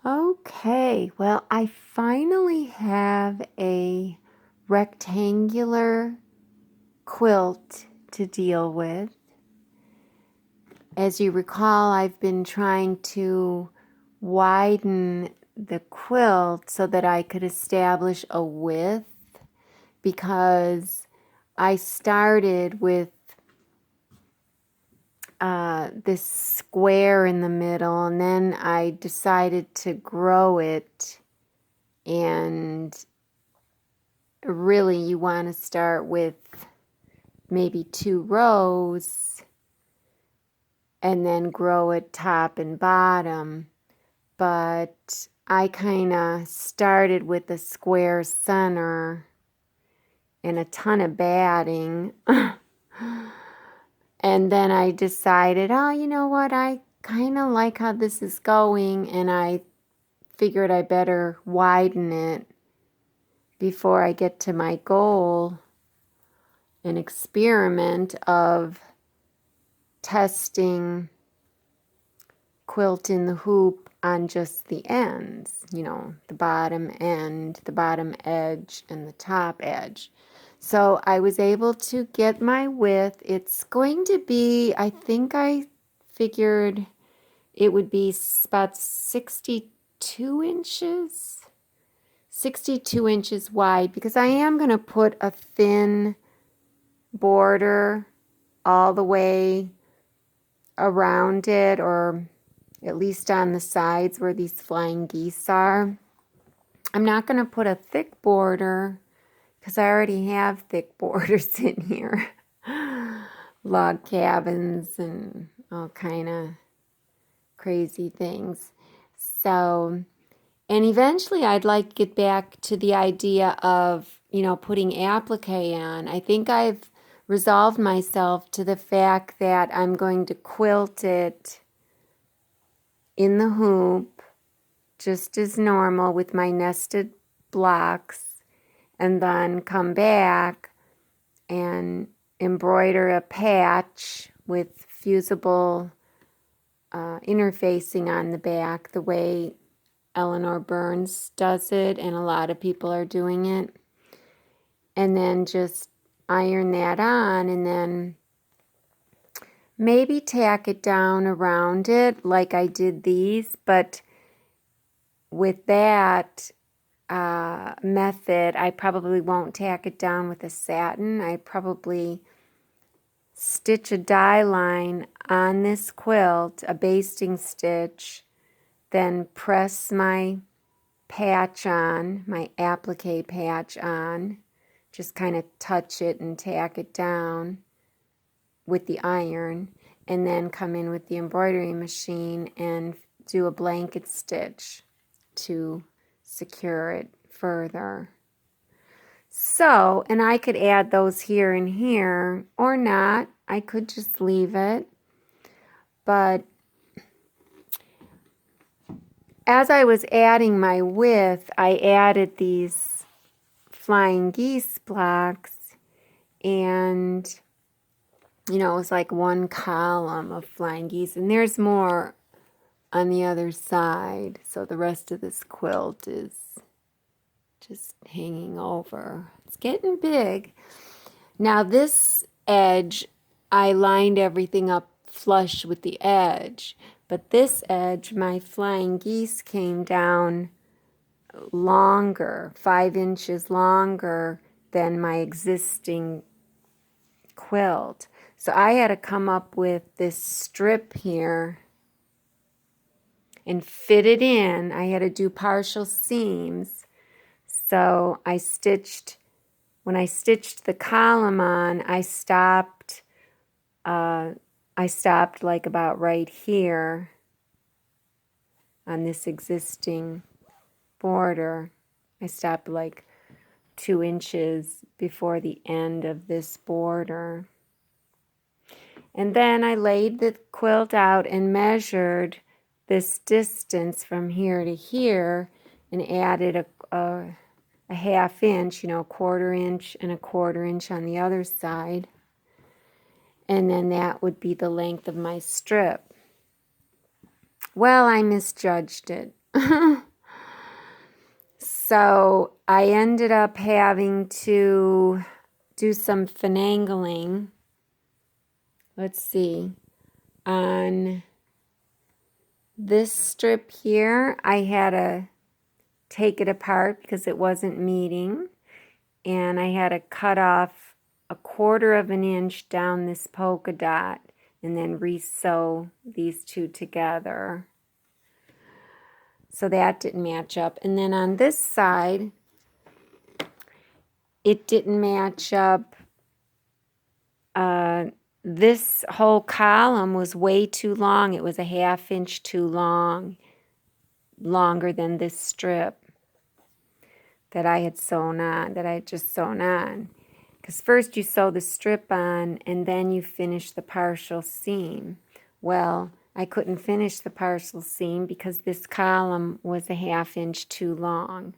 Okay, well, I finally have a rectangular quilt to deal with. As you recall, I've been trying to widen the quilt so that I could establish a width, because I started with this square in the middle, and then I decided to grow it. And really, you want to start with maybe 2 rows and then grow it top and bottom. But I kind of started with a square center and a ton of batting. And then I decided, oh, you know what? I kind of like how this is going, and I figured I better widen it before I get to my goal, an experiment of testing quilt in the hoop on just the ends, the bottom end, the bottom edge, and the top edge. So I was able to get my width. It's going to be, I think I figured it would be about 62 inches. 62 inches wide, because I am going to put a thin border all the way around it, or at least on the sides where these flying geese are. I'm not going to put a thick border because I already have thick borders in here. Log cabins and all kind of crazy things. So, and eventually I'd like to get back to the idea of, putting applique on. I think I've resolved myself to the fact that I'm going to quilt it in the hoop just as normal with my nested blocks, and then come back and embroider a patch with fusible interfacing on the back, the way Eleanor Burns does it, and a lot of people are doing it. And then just iron that on, and then maybe tack it down around it like I did these. But with that method, I probably won't tack it down with a satin. I probably stitch a die line on this quilt, a basting stitch, then press my patch on, my applique patch on, just kind of touch it and tack it down with the iron, and then come in with the embroidery machine and do a blanket stitch to secure it further. So, and I could add those here and here, or not. I could just leave it. But as I was adding my width, I added these flying geese blocks, and it was like one column of flying geese, and there's more on the other side. So the rest of this quilt is just hanging over. It's getting big. Now this edge, I lined everything up flush with the edge, but this edge, my flying geese came down longer, 5 inches longer than my existing quilt. So I had to come up with this strip here and fit it in. I had to do partial seams. So when I stitched the column on, I stopped like about right here on this existing border. I stopped like 2 inches before the end of this border. And then I laid the quilt out and measured this distance from here to here, and added a half inch, 1/4 inch and 1/4 inch on the other side. And then that would be the length of my strip. Well, I misjudged it. So I ended up having to do some finagling. Let's see. On this strip here, I had to take it apart because it wasn't meeting. And I had to cut off 1/4 of an inch down this polka dot and then re-sew these two together. So that didn't match up. And then on this side, it didn't match up. This whole column was way too long. It was a 1/2 inch too long, longer than this strip that I had sewn on, that I had just sewn on. Because first you sew the strip on and then you finish the partial seam. Well, I couldn't finish the partial seam because this column was a 1/2 inch too long.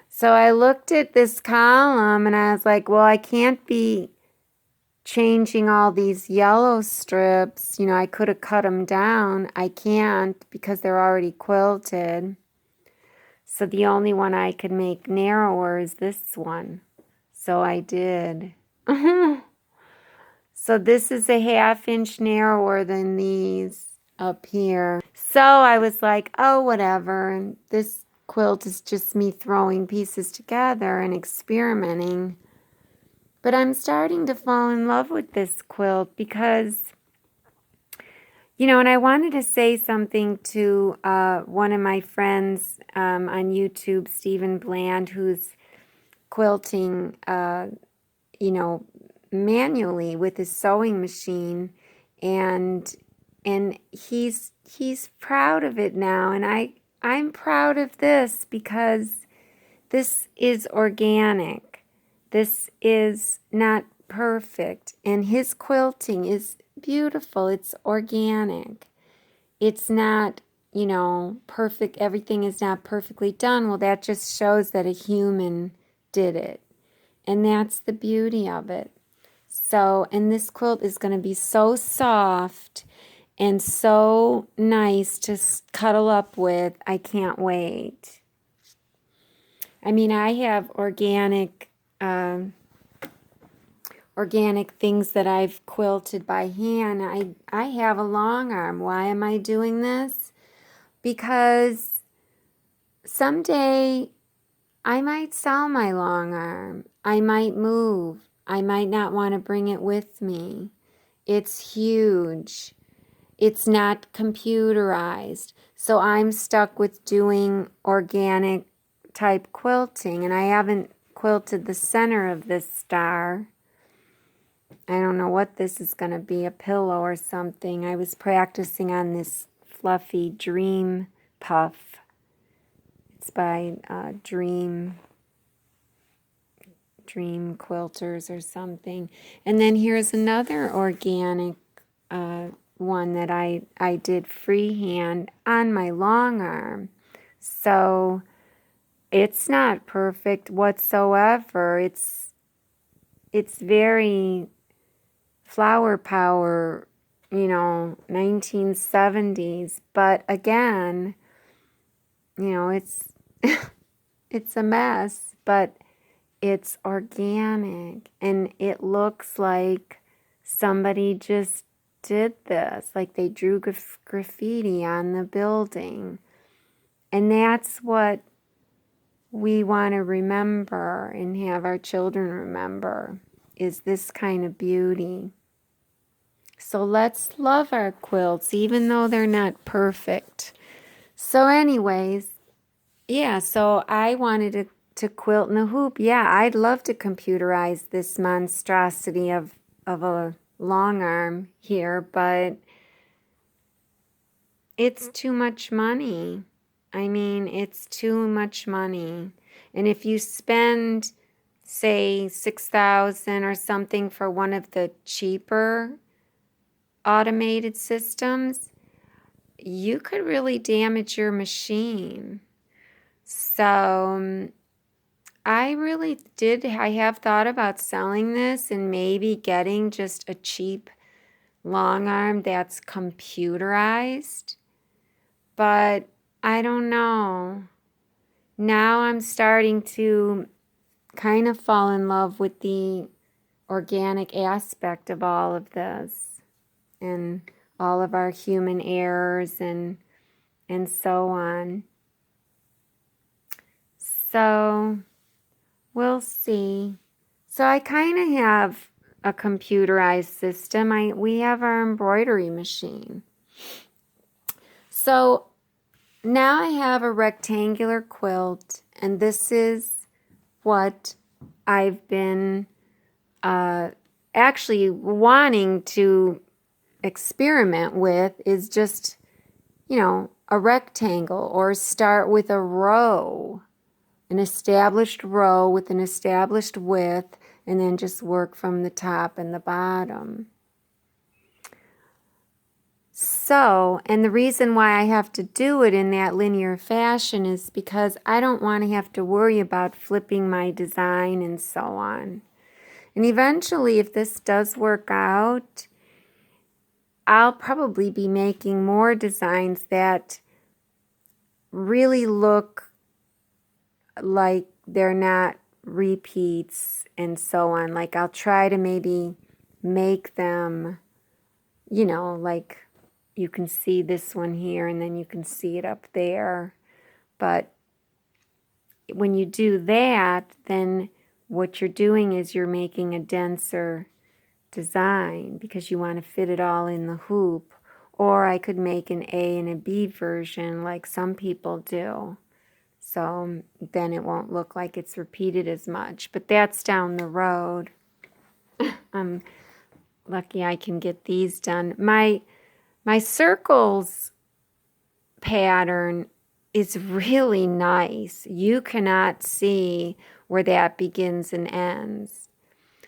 So I looked at this column and I was like, well, I can't be changing all these yellow strips. You know, I could have cut them down. I can't because they're already quilted. So the only one I could make narrower is this one. So I did. So this is a 1/2 inch narrower than these up here. So I was like, oh, whatever. And this quilt is just me throwing pieces together and experimenting. But I'm starting to fall in love with this quilt because, you know, and I wanted to say something to one of my friends on YouTube, Stephen Bland, who's quilting, you know, manually with his sewing machine, and he's proud of it now, and I'm proud of this because this is organic. This is not perfect, and his quilting is beautiful. It's organic. It's not, you know, perfect. Everything is not perfectly done. Well, that just shows that a human did it, and that's the beauty of it. So, and this quilt is going to be so soft and so nice to cuddle up with. I can't wait. I mean, I have organic things that I've quilted by hand. I have a long arm. Why am I doing this? Because someday I might sell my long arm. I might move. I might not want to bring it with me. It's huge. It's not computerized. So I'm stuck with doing organic type quilting, and I haven't quilted the center of this star. I don't know what this is going to be, a pillow or something. I was practicing on this fluffy Dream Puff. It's by Dream Quilters or something. And then here's another organic one that I did freehand on my long arm. So it's not perfect whatsoever. It's very flower power, you know, 1970s. But again, you know, it's it's a mess, but it's organic, and it looks like somebody just did this, like they drew graffiti on the building. And that's what we want to remember and have our children remember, is this kind of beauty. So let's love our quilts, even though they're not perfect. So anyways, yeah, so I wanted to quilt in a hoop. Yeah, I'd love to computerize this monstrosity of a long arm here, but it's too much money. I mean, it's too much money. And if you spend, say, $6,000 or something for one of the cheaper automated systems, you could really damage your machine. So I have thought about selling this and maybe getting just a cheap long arm that's computerized. But I don't know. Now I'm starting to kind of fall in love with the organic aspect of all of this and all of our human errors and so on. So we'll see. So I kind of have a computerized system. We have our embroidery machine. So now I have a rectangular quilt, and this is what I've been actually wanting to experiment with, is just, a rectangle, or start with a row, an established row with an established width, and then just work from the top and the bottom. So, and the reason why I have to do it in that linear fashion is because I don't want to have to worry about flipping my design and so on. And eventually, if this does work out, I'll probably be making more designs that really look like they're not repeats and so on. Like I'll try to maybe make them, like you can see this one here and then you can see it up there. But when you do that, then what you're doing is you're making a denser design because you want to fit it all in the hoop. Or I could make an A and a B version like some people do. So then it won't look like it's repeated as much. But that's down the road. I'm lucky I can get these done. My circles pattern is really nice. You cannot see where that begins and ends.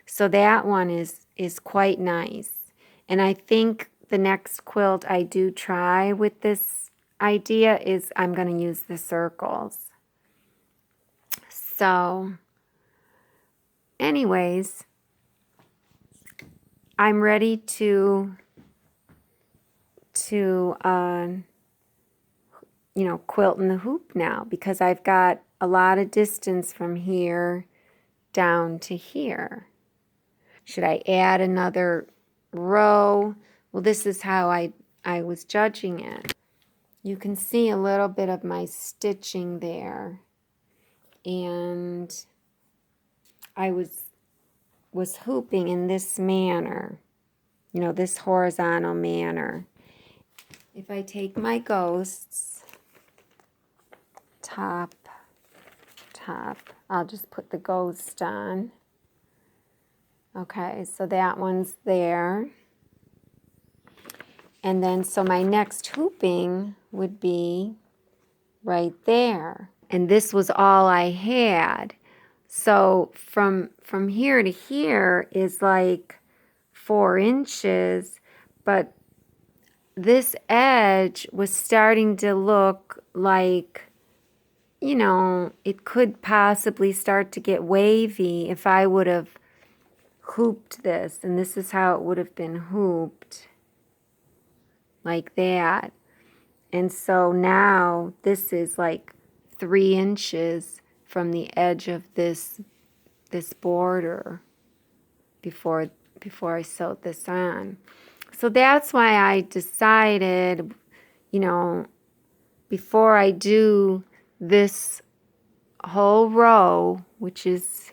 So that one is quite nice. And I think the next quilt I do try with this idea is I'm going to use the circles. So anyways, I'm ready to quilt in the hoop now because I've got a lot of distance from here down to here. Should I add another row? Well, this is how I was judging it. You can see a little bit of my stitching there. And I was hooping in this manner, this horizontal manner. If I take my ghosts, top, I'll just put the ghost on. Okay, so that one's there. And then, so my next hooping would be right there. And this was all I had. So from here to here is like 4 inches, but this edge was starting to look like, it could possibly start to get wavy if I would have hooped this. And this is how it would have been hooped, like that. And so now this is like 3 inches from the edge of this border before I sewed this on. So that's why I decided, before I do this whole row, which has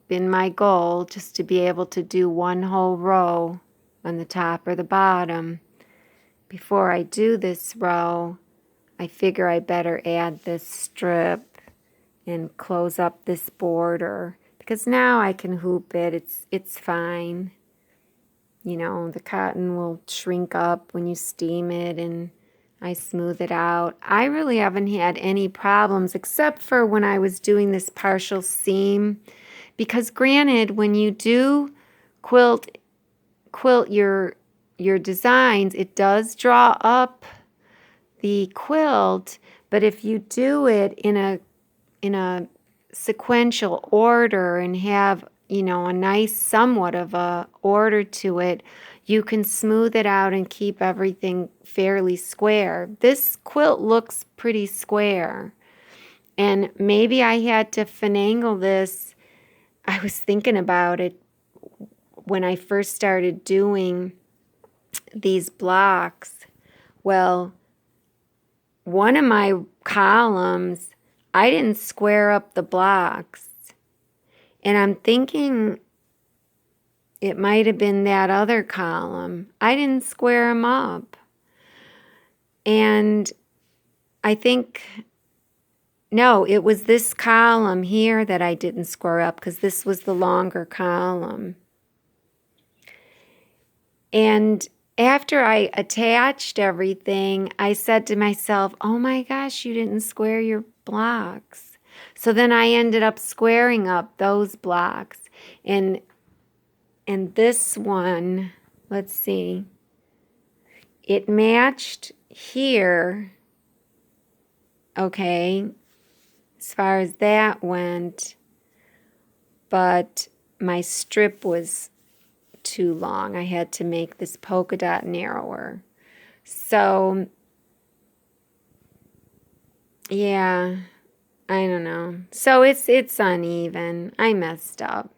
been my goal, just to be able to do one whole row on the top or the bottom. Before I do this row, I figure I better add this strip and close up this border because now I can hoop it. It's fine. The cotton will shrink up when you steam it and I smooth it out. I really haven't had any problems except for when I was doing this partial seam, because granted, when you do quilt your designs, it does draw up the quilt, but if you do it in a sequential order and have, a nice somewhat of a order to it, you can smooth it out and keep everything fairly square. This quilt looks pretty square. And maybe I had to finagle this. I was thinking about it when I first started doing these blocks. Well, one of my columns, I didn't square up the blocks. And I'm thinking it might have been that other column. I didn't square them up. And I think, no, it was this column here that I didn't square up because this was the longer column. And after I attached everything, I said to myself, oh my gosh, you didn't square your blocks. So then I ended up squaring up those blocks. And this one, let's see, it matched here, okay, as far as that went, but my strip was too long. I had to make this polka dot narrower. So, yeah, I don't know. So it's uneven. I messed up.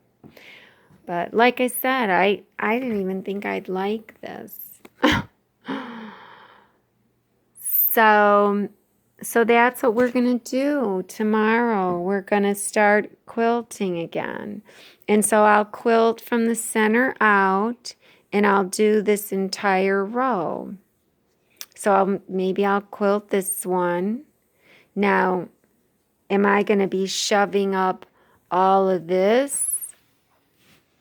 But like I said, I didn't even think I'd like this. So that's what we're going to do tomorrow. We're going to start quilting again. And so I'll quilt from the center out, and I'll do this entire row. So maybe I'll quilt this one. Now, am I going to be shoving up all of this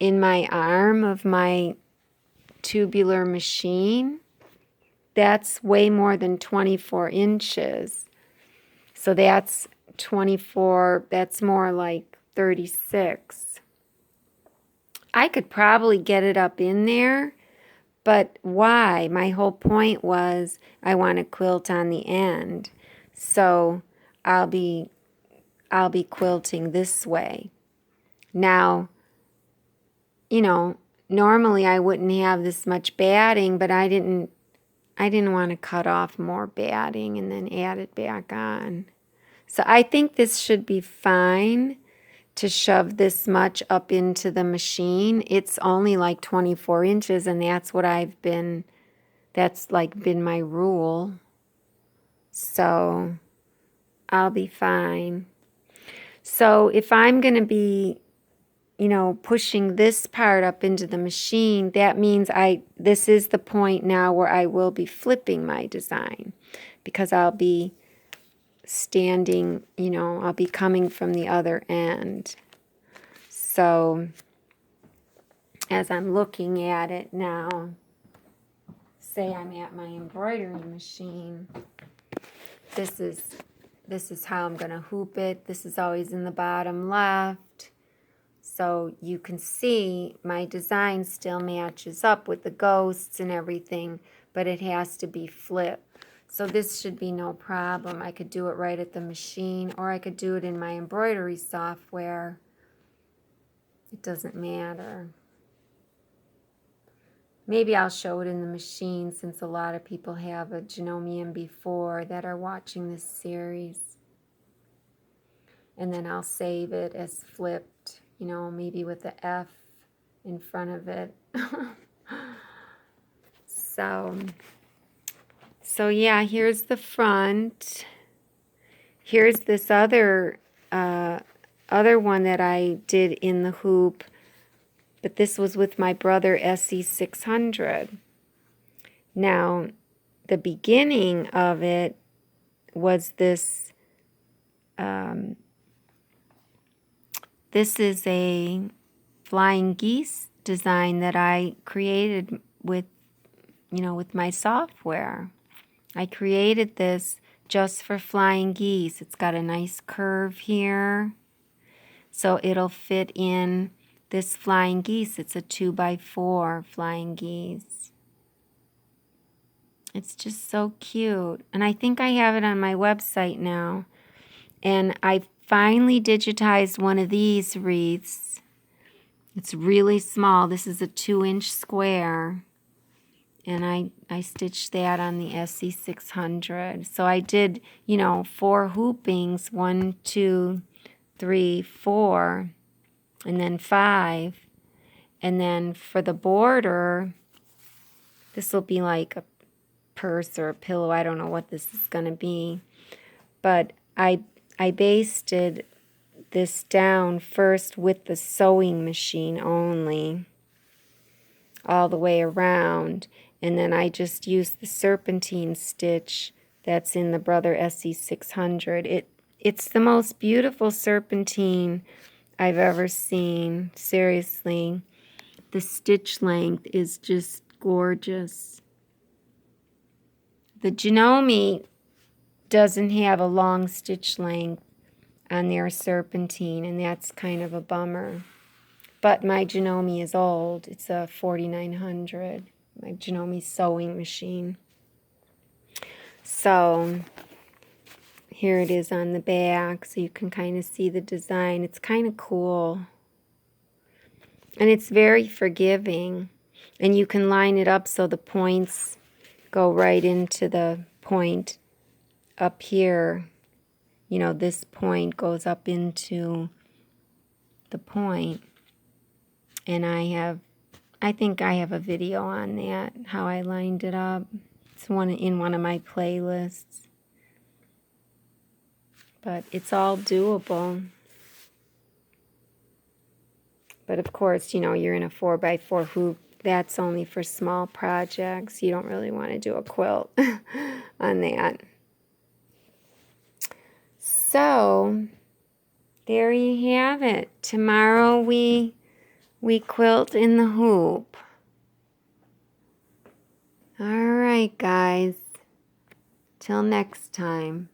in my arm of my tubular machine? That's way more than 24 inches. So that's 24, that's more like 36. I could probably get it up in there, but why? My whole point was I want to quilt on the end. So I'll be quilting this way. Now, you know, normally I wouldn't have this much batting, but I didn't want to cut off more batting and then add it back on. So I think this should be fine to shove this much up into the machine. It's only like 24 inches, and that's been my rule. So I'll be fine. So if I'm going to be, pushing this part up into the machine, that means this is the point now where I will be flipping my design, because I'll be standing, I'll be coming from the other end. So as I'm looking at it now, say I'm at my embroidery machine, this is how I'm going to hoop it. This is always in the bottom left. So you can see my design still matches up with the ghosts and everything, but it has to be flipped. So this should be no problem. I could do it right at the machine, or I could do it in my embroidery software. It doesn't matter. Maybe I'll show it in the machine, since a lot of people have a Janome Mb4 that are watching this series. And then I'll save it as flipped, maybe with the F in front of it. So yeah, here's the front. Here's this other one that I did in the hoop, but this was with my brother SE600. Now, the beginning of it was this. This is a flying geese design that I created with my software. I created this just for flying geese. It's got a nice curve here, so it'll fit in this flying geese. It's a 2x4 flying geese. It's just so cute. And I think I have it on my website now. And I finally digitized one of these wreaths. It's really small. This is a 2-inch square. and I stitched that on the SC600. So I did, you know, 4 hoopings, 1, 2, 3, 4, and then 5. And then for the border, this will be like a purse or a pillow. I don't know what this is going to be. But I basted this down first with the sewing machine only, all the way around. And then I just used the serpentine stitch that's in the Brother SC600. It's the most beautiful serpentine I've ever seen. Seriously. The stitch length is just gorgeous. The Janome doesn't have a long stitch length on their serpentine, and that's kind of a bummer. But my Janome is old. It's a 4900, my Janome sewing machine. So here it is on the back, so you can kind of see the design. It's kind of cool. And it's very forgiving. And you can line it up so the points go right into the point up here. You know, this point goes up into the point. And I think I have a video on that, how I lined it up. It's in one of my playlists. But it's all doable. But of course, you know, you're in a 4x4 hoop. That's only for small projects. You don't really want to do a quilt on that. So, there you have it. Tomorrow we quilt in the hoop. All right, guys. Till next time.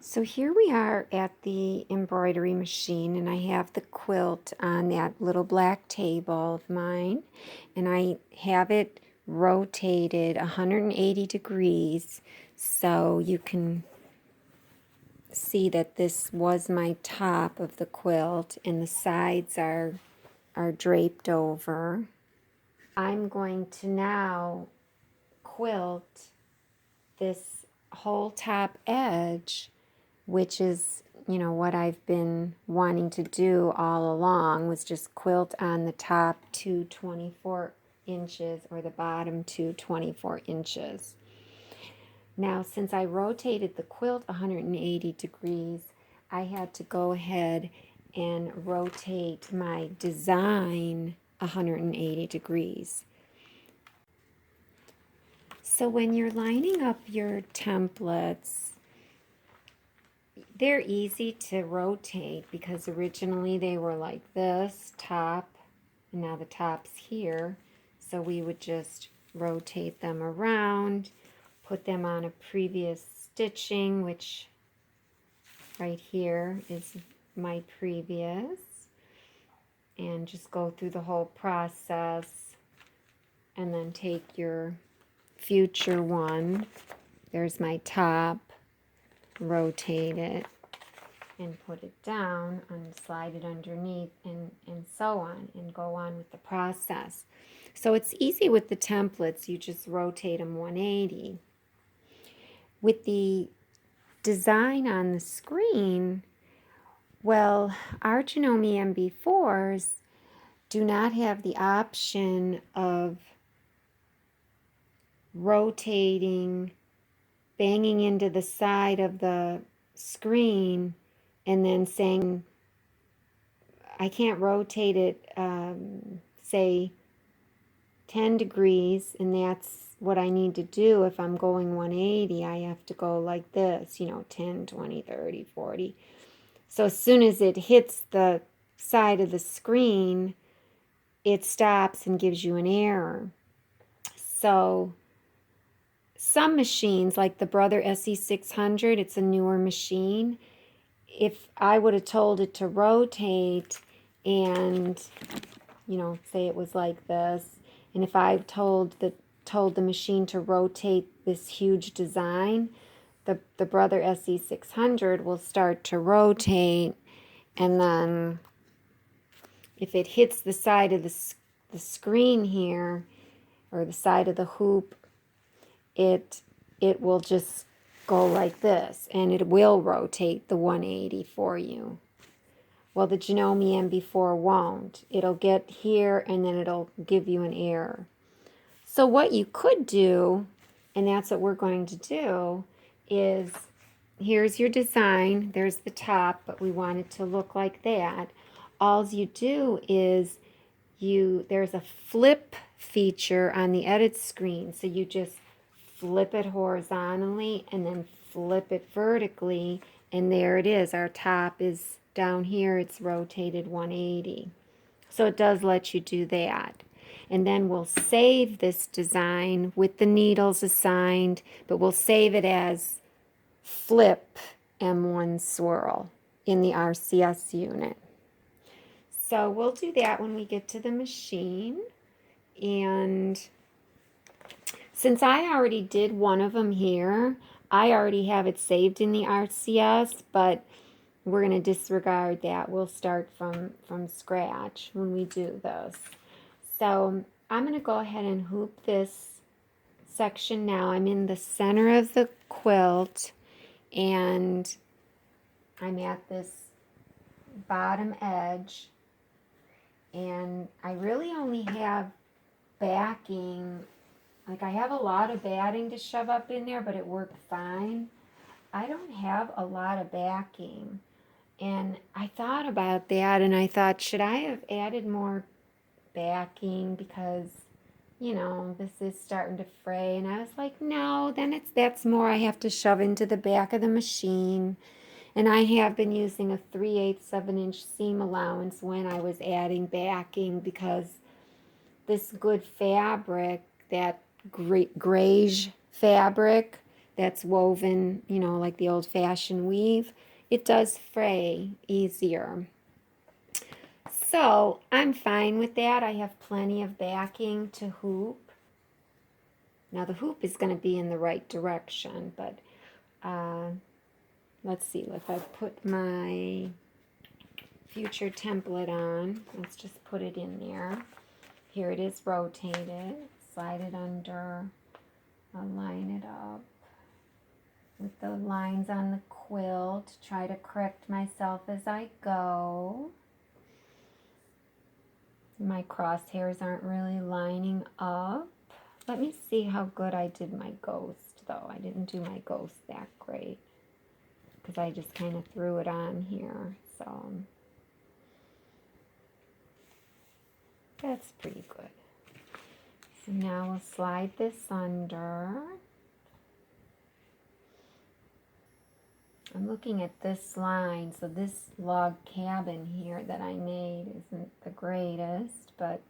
So here we are at the embroidery machine, and I have the quilt on that little black table of mine, and I have it rotated 180 degrees so you can see that this was my top of the quilt and the sides are draped over. I'm going to now quilt this whole top edge, which is, you know, what I've been wanting to do all along, was just quilt on the top 2 24 inches or the bottom 2 24 inches. Now, since I rotated the quilt 180 degrees, I had to go ahead and rotate my design 180 degrees. So when you're lining up your templates, they're easy to rotate because originally they were like this, top, and now the top's here. So we would just rotate them around, put them on a previous stitching, which right here is my previous, and just go through the whole process and then take your future one. There's my top. Rotate it and put it down and slide it underneath and so on, and go on with the process. So it's easy with the templates. You just rotate them 180. With the design on the screen, well, our Janome Mb4s do not have the option of rotating, banging into the side of the screen and then saying, I can't rotate it, say 10 degrees, and that's what I need to do. If I'm going 180, I have to go like this, you know, 10, 20, 30, 40. So as soon as it hits the side of the screen, it stops and gives you an error. So some machines, like the Brother SC600, it's a newer machine. If I would have told it to rotate and, you know, say it was like this, and if I told the machine to rotate this huge design, the Brother SC600 will start to rotate, and then if it hits the side of the screen here, or the side of the hoop, it will just go like this, and it will rotate the 180 for you. Well, the Janome Mb4 won't. It'll get here, and then it'll give you an error. So what you could do, and that's what we're going to do, is here's your design. There's the top, but we want it to look like that. All you do is there's a flip feature on the edit screen. So you just flip it horizontally and then flip it vertically, and there it is. Our top is down here. It's rotated 180. So it does let you do that. And then we'll save this design with the needles assigned, but we'll save it as flip M1 swirl in the RCS unit. So we'll do that when we get to the machine. And since I already did one of them here, I already have it saved in the RCS, but we're going to disregard that. We'll start from scratch when we do this. So I'm going to go ahead and hoop this section now. I'm in the center of the quilt, and I'm at this bottom edge, and I really only have backing. Like, I have a lot of batting to shove up in there, but it worked fine. I don't have a lot of backing, and I thought about that, and I thought, should I have added more backing, because, you know, this is starting to fray? And I was like, no, then that's more I have to shove into the back of the machine. And I have been using a 3/8 of an inch seam allowance when I was adding backing, because this good fabric, that greige fabric that's woven, you know, like the old-fashioned weave, it does fray easier. So I'm fine with that. I have plenty of backing to hoop. Now the hoop is going to be in the right direction, but let's see, if I put my future template on, let's just put it in there. Here it is rotated. Slide it under. I'll line it up with the lines on the quilt. Try to correct myself as I go. My crosshairs aren't really lining up. Let me see how good I did my ghost, though. I didn't do my ghost that great, because I just kind of threw it on here. So that's pretty good. So now we'll slide this under. I'm looking at this line, so this log cabin here that I made isn't the greatest, but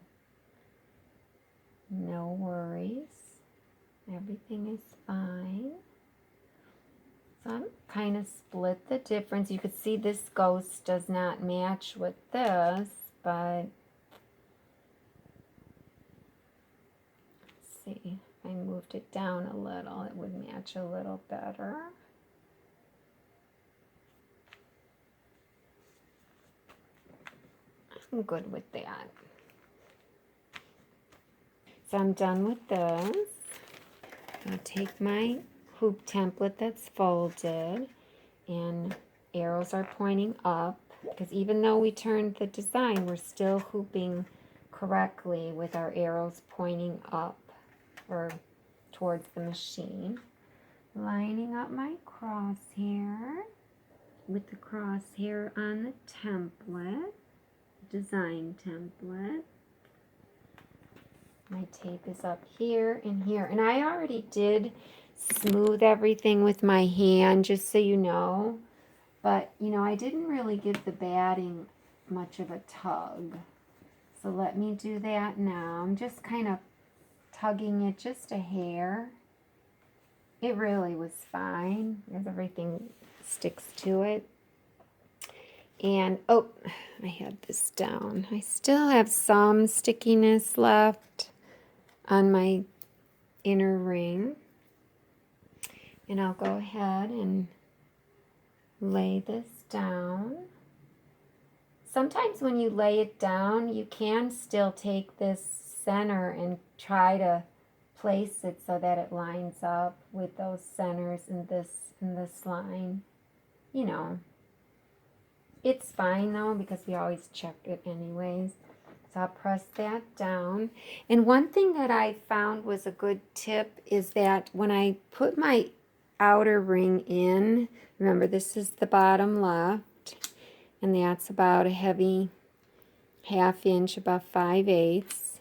no worries. Everything is fine. So I'm kind of split the difference. You could see this ghost does not match with this, but let's see. If I moved it down a little, it would match a little better. I'm good with that. So I'm done with this. I'll take my hoop template that's folded, and arrows are pointing up, because even though we turned the design, we're still hooping correctly with our arrows pointing up or towards the machine. Lining up my crosshair with the crosshair on the template. Design template. My tape is up here and here, and I already did smooth everything with my hand, just so you know, but you know, I didn't really give the batting much of a tug, so let me do that now. I'm just kind of tugging it just a hair. It really was fine, as everything sticks to it. And, oh, I had this down. I still have some stickiness left on my inner ring. And I'll go ahead and lay this down. Sometimes when you lay it down, you can still take this center and try to place it so that it lines up with those centers in this line. You know, it's fine though because we always check it anyways. So I'll press that down. And one thing that I found was a good tip is that when I put my outer ring in, remember this is the bottom left, and that's about a heavy 1/2 inch, about 5/8.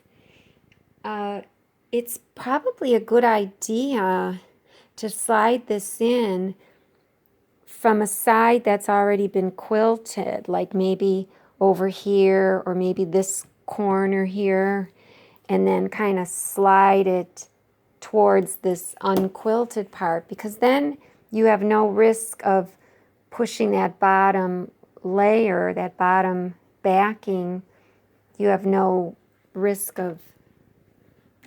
It's probably a good idea to slide this in from a side that's already been quilted, like maybe over here or maybe this corner here, and then kind of slide it towards this unquilted part, because then you have no risk of pushing that bottom layer, that bottom backing. You have no risk of,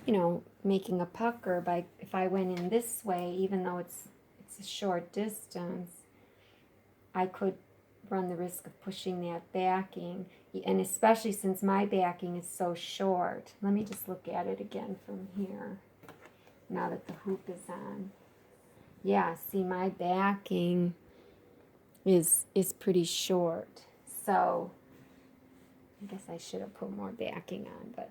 you know, making a pucker by, if I went in this way, even though it's a short distance, I could run the risk of pushing that backing, and especially since my backing is so short. Let me just look at it again from here now that the hoop is on. Yeah, see, my backing is pretty short, so I guess I should have put more backing on, but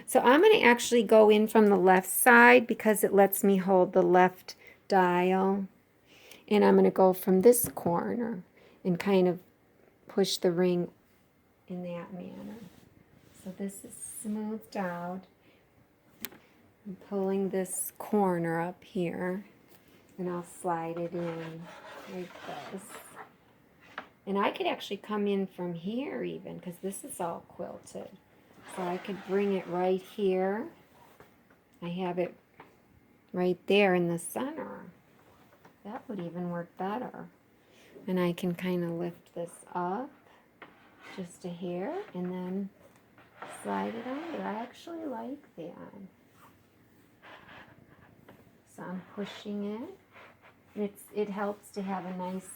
so I'm going to actually go in from the left side because it lets me hold the left dial, and I'm going to go from this corner and kind of push the ring in that manner. So this is smoothed out. I'm pulling this corner up here, and I'll slide it in like this. And I could actually come in from here even, because this is all quilted. So I could bring it right here. I have it right there in the center. That would even work better. And I can kind of lift this up just a hair and then slide it under. I actually like that. So I'm pushing it. It helps to have a nice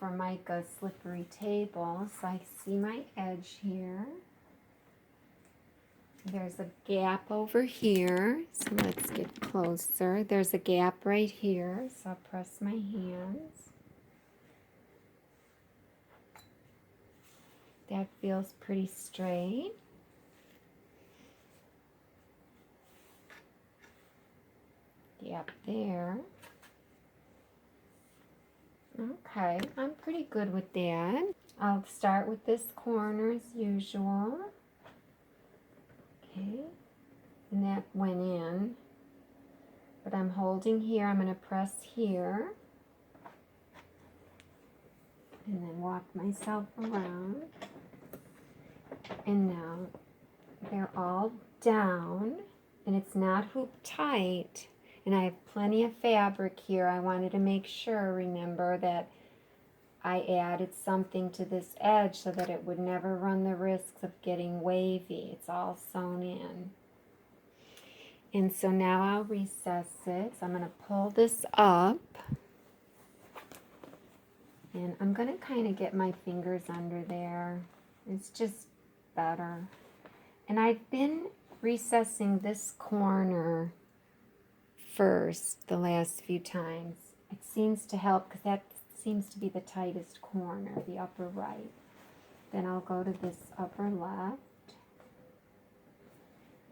Formica slippery table. So I see my edge here. There's a gap over here, so let's get closer. There's a gap right here, so I'll press my hands. That feels pretty straight. Gap there. Okay, I'm pretty good with that. I'll start with this corner as usual. Okay, and that went in, but I'm holding here. I'm going to press here and then walk myself around, and now they're all down, and it's not hoop tight, and I have plenty of fabric here. I wanted to make sure, remember, that I added something to this edge so that it would never run the risks of getting wavy. It's all sewn in. And so now I'll recess it. So I'm going to pull this up. And I'm going to kind of get my fingers under there. It's just better. And I've been recessing this corner first the last few times. It seems to help because that seems to be the tightest corner, the upper right. Then I'll go to this upper left,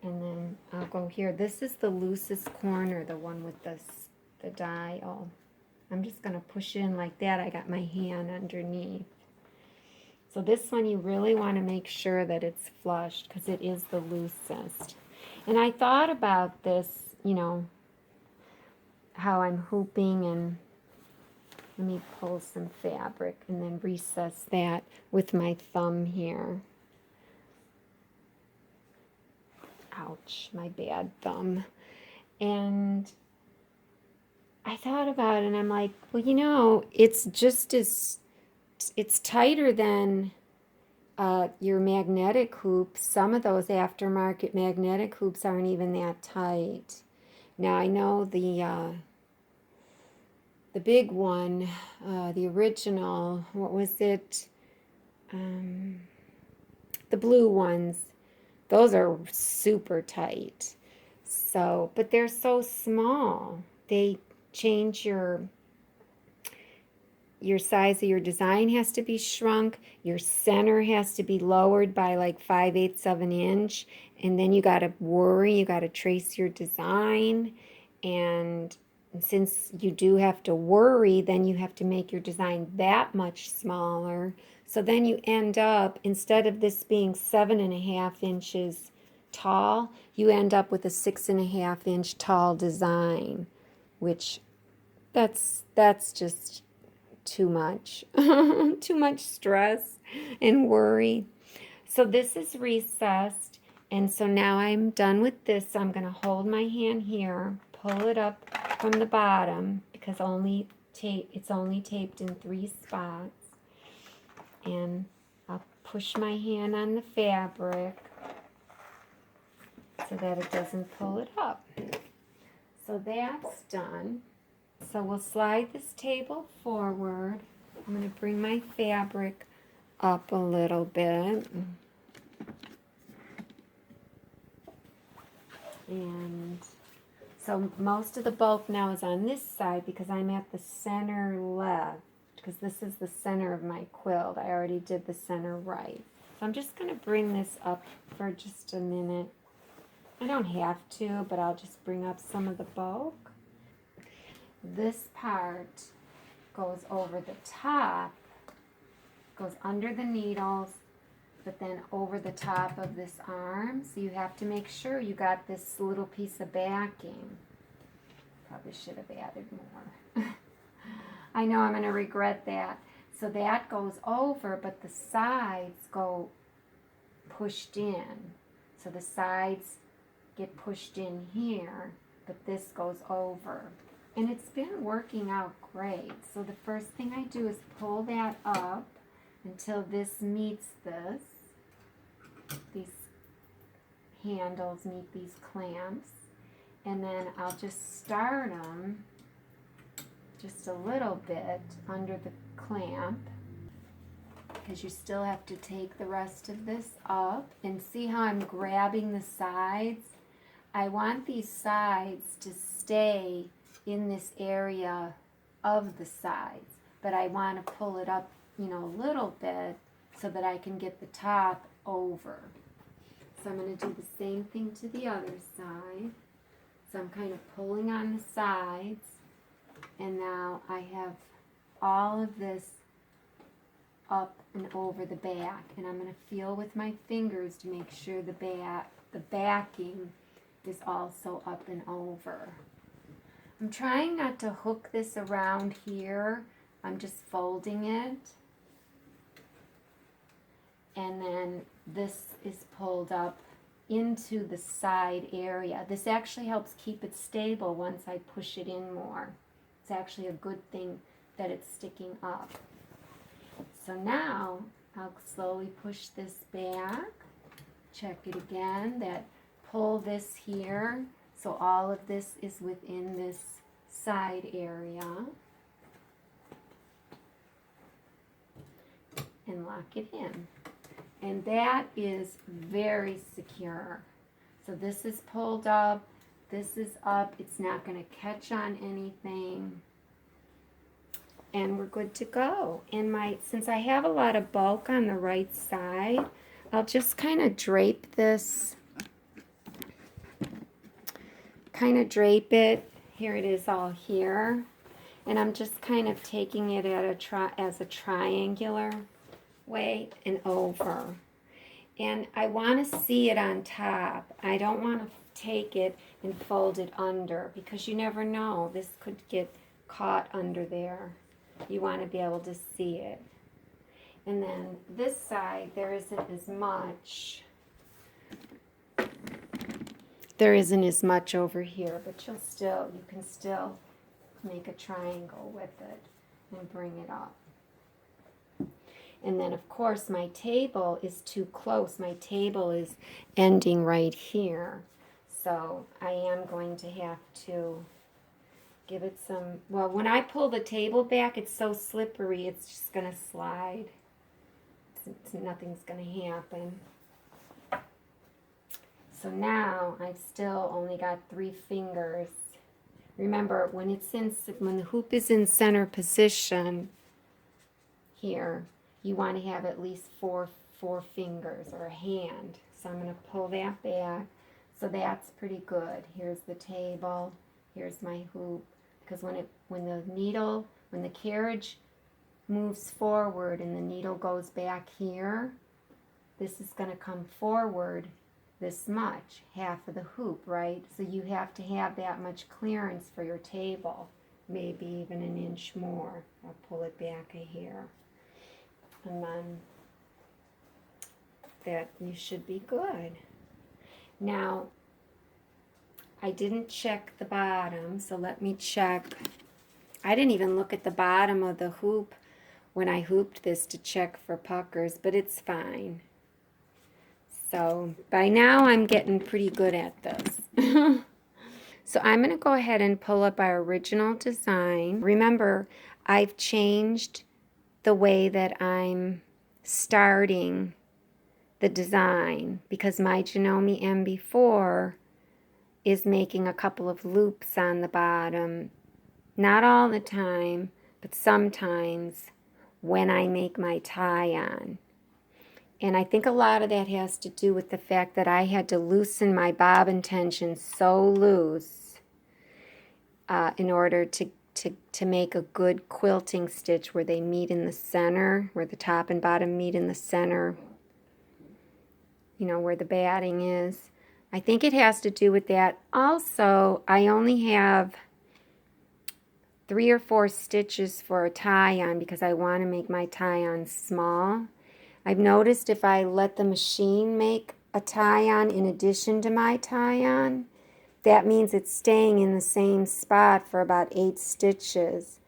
and then I'll go here. This is the loosest corner, the one with the dial. I'm just going to push in like that. I got my hand underneath. So this one you really want to make sure that it's flushed because it is the loosest. And I thought about this, you know, how I'm hooping, and let me pull some fabric and then recess that with my thumb here. Ouch, my bad thumb. And I thought about it, and I'm like, well, you know, it's just as, it's tighter than your magnetic hoops. Some of those aftermarket magnetic hoops aren't even that tight. Now, I know the big one, the original, what was it? The blue ones, those are super tight. So, but they're so small. They change your size of your design has to be shrunk. Your center has to be lowered by like 5/8 of an inch. And then you got to worry, you got to trace your design. And since you do have to worry, then you have to make your design that much smaller. So then you end up, instead of this being 7.5 inches tall, you end up with a 6.5 inch tall design, which that's just too much. Too much stress and worry. So this is recessed, and so now I'm done with this. So I'm going to hold my hand here, pull it up from the bottom because it's only taped in 3 spots, and I'll push my hand on the fabric so that it doesn't pull it up. So that's done. So we'll slide this table forward. I'm going to bring my fabric up a little bit. And so most of the bulk now is on this side because I'm at the center left, because this is the center of my quilt. I already did the center right. So I'm just going to bring this up for just a minute. I don't have to, but I'll just bring up some of the bulk. This part goes over the top, goes under the needles, but then over the top of this arm. So you have to make sure you got this little piece of backing. Probably should have added more. I know I'm going to regret that. So that goes over, but the sides go pushed in. So the sides get pushed in here, but this goes over. And it's been working out great. So the first thing I do is pull that up until this meets this. These handles meet these clamps. And then I'll just start them just a little bit under the clamp, because you still have to take the rest of this up. And see how I'm grabbing the sides? I want these sides to stay in this area of the sides, but I want to pull it up, a little bit so that I can get the top over. So I'm going to do the same thing to the other side. So I'm kind of pulling on the sides, and now I have all of this up and over the back, and I'm going to feel with my fingers to make sure the backing is also up and over. I'm trying not to hook this around here. I'm just folding it. And then this is pulled up into the side area. This actually helps keep it stable once I push it in more. It's actually a good thing that it's sticking up. So now I'll slowly push this back. Check it again. Pull this here. So all of this is within this side area. And lock it in. And that is very secure. So this is pulled up, this is up, it's not going to catch on anything. And we're good to go. And since I have a lot of bulk on the right side, I'll just kind of drape this. Here it is all here. And I'm just kind of taking it as a triangular way and over. And I want to see it on top. I don't want to take it and fold it under, because you never know. This could get caught under there. You want to be able to see it. And then this side, there isn't as much. There isn't as much over here, but you can still make a triangle with it and bring it up. And then, of course, my table is too close. My table is ending right here. So I am going to have to give it some, well, when I pull the table back, it's so slippery, it's just going to slide. Nothing's going to happen. So now I've still only got 3 fingers. Remember, when the hoop is in center position here, you want to have at least four fingers or a hand. So I'm going to pull that back. So that's pretty good. Here's the table. Here's my hoop. Because when the carriage moves forward and the needle goes back here, this is going to come forward this much, half of the hoop, right? So you have to have that much clearance for your table, maybe even an inch more. I'll pull it back a hair. And then that you should be good. Now, I didn't check the bottom, so let me check. I didn't even look at the bottom of the hoop when I hooped this to check for puckers, but it's fine. So by now I'm getting pretty good at this. So I'm going to go ahead and pull up our original design. Remember, I've changed the way that I'm starting the design because my Janome Mb4 is making a couple of loops on the bottom. Not all the time, but sometimes when I make my tie-on. And I think a lot of that has to do with the fact that I had to loosen my bobbin tension so loose in order to make a good quilting stitch where they meet in the center, where the top and bottom meet in the center, you know, where the batting is. I think it has to do with that. Also, I only have 3 or 4 stitches for a tie-on because I want to make my tie-on small. I've noticed if I let the machine make a tie-on in addition to my tie-on, that means it's staying in the same spot for about 8 stitches.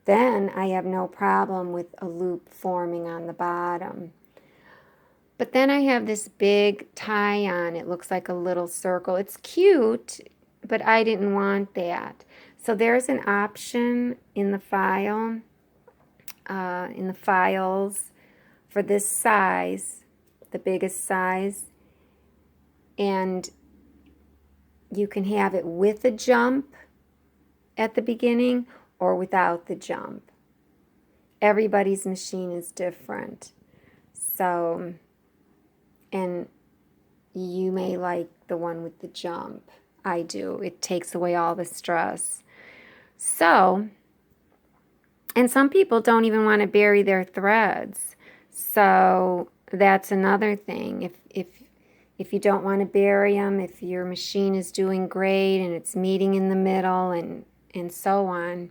Then I have no problem with a loop forming on the bottom. But then I have this big tie-on. It looks like a little circle. It's cute, but I didn't want that. So there's an option in the file, in the files, for this size, the biggest size, and you can have it with a jump at the beginning or without the jump. Everybody's machine is different. So, and you may like the one with the jump. I do. It takes away all the stress. So, and some people don't even want to bury their threads. So that's another thing. If you don't want to bury them, if your machine is doing great and it's meeting in the middle and so on,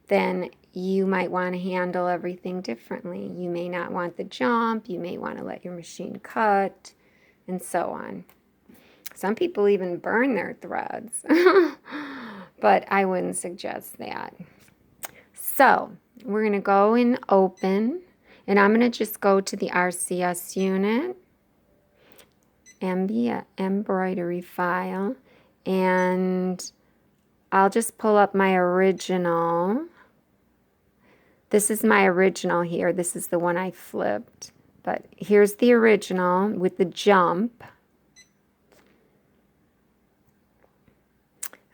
then you might want to handle everything differently. You may not want the jump. You may want to let your machine cut and so on. Some people even burn their threads, but I wouldn't suggest that. So we're going to go and open. And I'm going to just go to the RCS unit, embroidery file, and I'll just pull up my original. This is my original here. This is the one I flipped. But here's the original with the jump.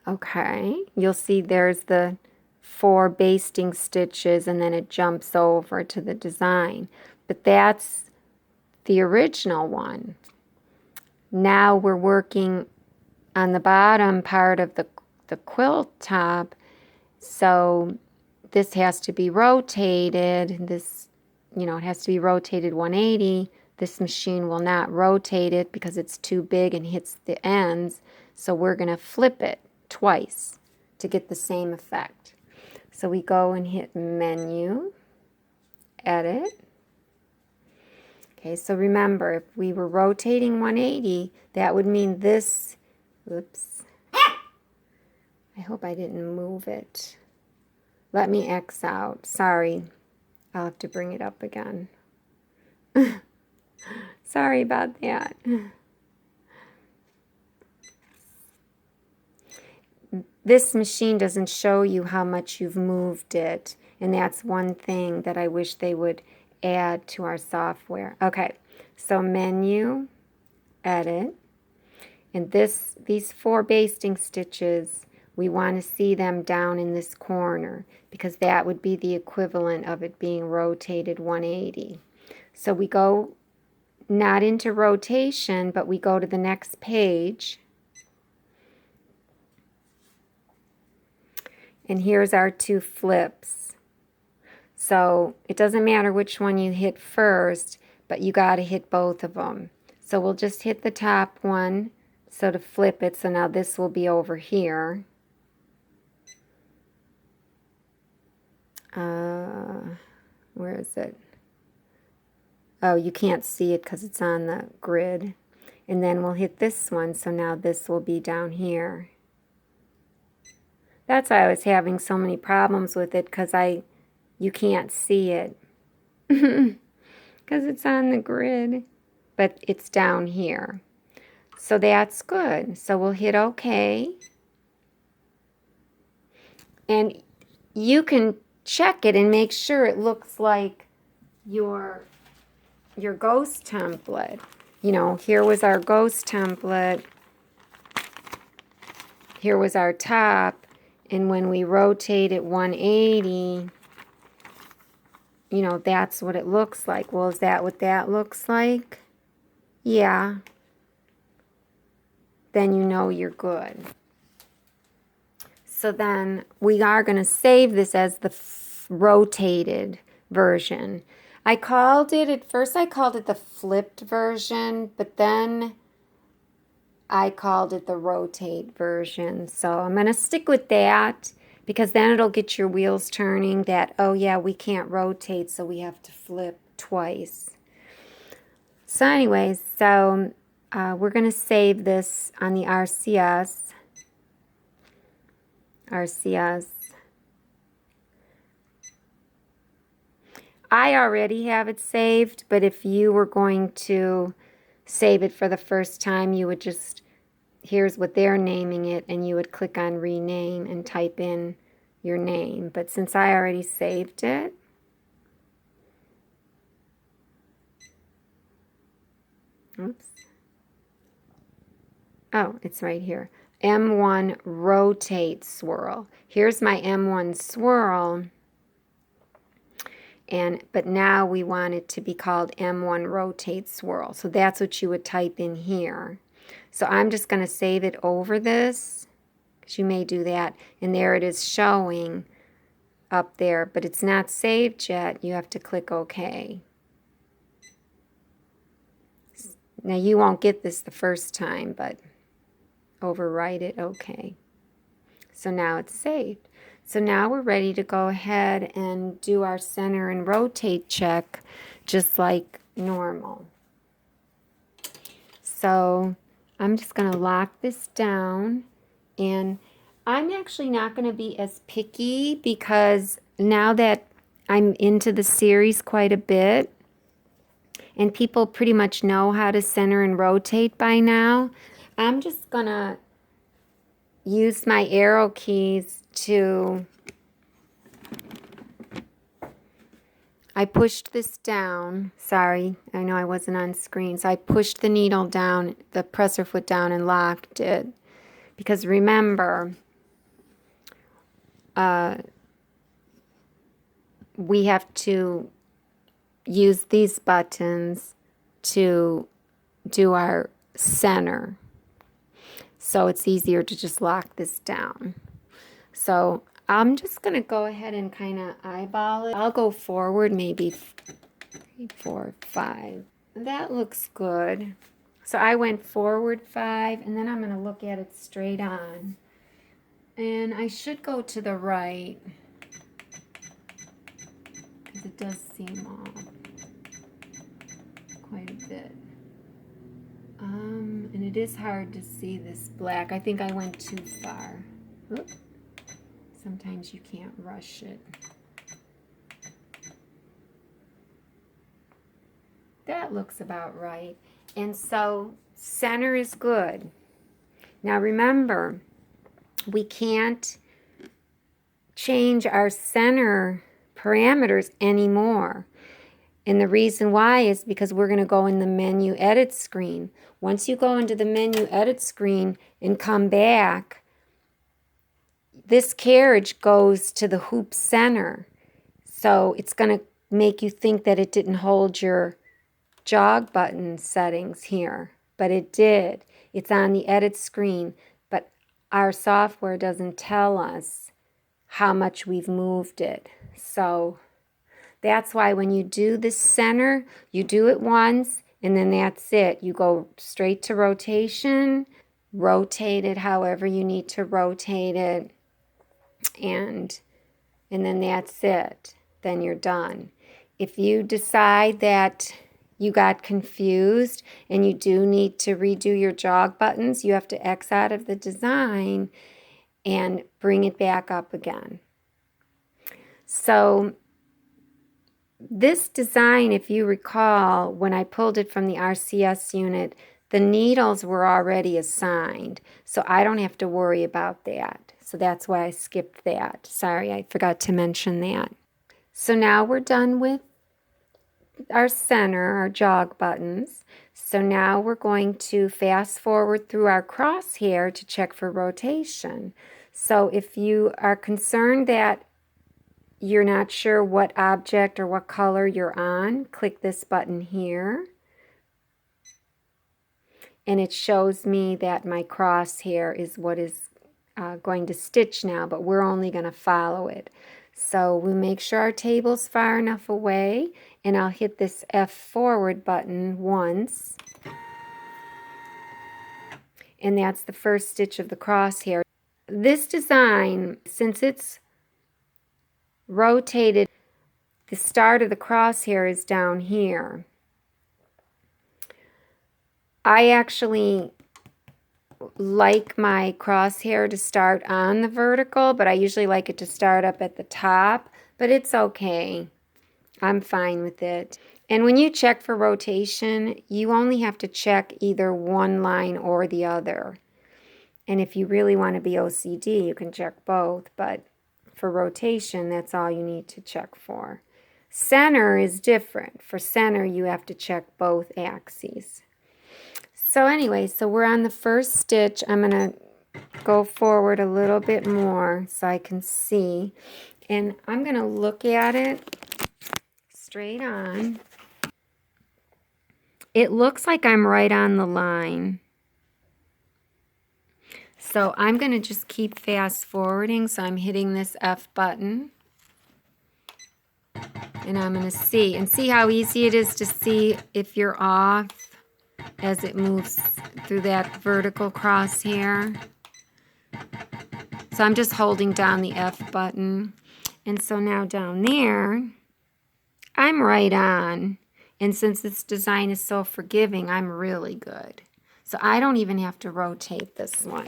Okay, you'll see there's the 4 basting stitches and then it jumps over to the design. But that's the original one. Now we're working on the bottom part of the quilt top. So this has to be rotated. This, you know, it has to be rotated 180. This machine will not rotate it because it's too big and hits the ends. So we're going to flip it twice to get the same effect. So we go and hit Menu, Edit. Okay, so remember, if we were rotating 180, that would mean this, oops, I hope I didn't move it. Let me X out, sorry, I'll have to bring it up again. Sorry about that. This machine doesn't show you how much you've moved it, and that's one thing that I wish they would add to our software. Okay, so Menu, Edit, And these 4 basting stitches, we want to see them down in this corner because that would be the equivalent of it being rotated 180. So we go not into rotation, but we go to the next page. And here's our 2 flips. So it doesn't matter which one you hit first, but you got to hit both of them. So we'll just hit the top one, so to flip it. So now this will be over here. Where is it? Oh, you can't see it because it's on the grid. And then we'll hit this one, so now this will be down here. That's why I was having so many problems with it, because you can't see it. Because it's on the grid, but it's down here. So that's good. So we'll hit OK. And you can check it and make sure it looks like your ghost template. You know, here was our ghost template. Here was our top. And when we rotate it 180, you know, that's what it looks like. Well, is that what that looks like? Yeah. Then you know you're good. So then we are going to save this as the rotated version. I called it, at first I called it the flipped version, but then I called it the rotate version. So I'm going to stick with that, because then it'll get your wheels turning that, oh yeah, we can't rotate, so we have to flip twice. So anyways, so we're going to save this on the RCS. I already have it saved, but if you were going to save it for the first time, you would just, here's what they're naming it, and you would click on rename and type in your name. But since I already saved it, oops. Oh, it's right here. M1 rotate swirl. Here's my M1 swirl. But now we want it to be called M1 rotate swirl. So that's what you would type in here. So I'm just going to save it over this, because you may do that. And there it is showing up there, but it's not saved yet. You have to click OK. Now you won't get this the first time, but overwrite it, OK. So now it's saved. So now we're ready to go ahead and do our center and rotate check just like normal. So I'm just going to lock this down, and I'm actually not going to be as picky, because now that I'm into the series quite a bit and people pretty much know how to center and rotate by now, I'm just going to use my arrow keys to, I pushed this down. Sorry, I know I wasn't on screen. So I pushed the needle down, the presser foot down, and locked it. Because remember, we have to use these buttons to do our center. So it's easier to just lock this down. So I'm just going to go ahead and kind of eyeball it. I'll go forward maybe 3, 4, 5. That looks good. So I went forward 5, and then I'm going to look at it straight on. And I should go to the right, because it does seem off quite a bit. And it is hard to see this black. I think I went too far. Oop. Sometimes you can't rush it. That looks about right. And so center is good. Now remember, we can't change our center parameters anymore. And the reason why is because we're going to go in the menu edit screen. Once you go into the menu edit screen and come back, this carriage goes to the hoop center. So it's going to make you think that it didn't hold your jog button settings here, but it did. It's on the edit screen, but our software doesn't tell us how much we've moved it. So that's why when you do the center, you do it once, and then that's it. You go straight to rotation, rotate it however you need to rotate it, and then that's it. Then you're done. If you decide that you got confused and you do need to redo your jog buttons, you have to X out of the design and bring it back up again. So this design, if you recall, when I pulled it from the RCS unit, the needles were already assigned, so I don't have to worry about that. So that's why I skipped that. Sorry, I forgot to mention that. So now we're done with our center, our jog buttons. So now we're going to fast forward through our crosshair to check for rotation. So if you are concerned that you're not sure what object or what color you're on, click this button here. And it shows me that my crosshair is what is going to stitch now, but we're only going to follow it. So we make sure our table's far enough away, and I'll hit this F forward button once. And that's the first stitch of the crosshair. This design, since it's rotated, the start of the crosshair is down here. I actually like my crosshair to start on the vertical, but I usually like it to start up at the top, but it's okay. I'm fine with it. And when you check for rotation, you only have to check either one line or the other. And if you really want to be OCD, you can check both, but for rotation, that's all you need to check for. Center is different. For center, you have to check both axes. So anyway, so we're on the first stitch. I'm going to go forward a little bit more so I can see. And I'm going to look at it straight on. It looks like I'm right on the line. So I'm going to just keep fast forwarding. So I'm hitting this F button. And I'm going to see. And see how easy it is to see if you're off as it moves through that vertical crosshair. So I'm just holding down the F button. And so now down there, I'm right on. And since this design is so forgiving, I'm really good. So I don't even have to rotate this one.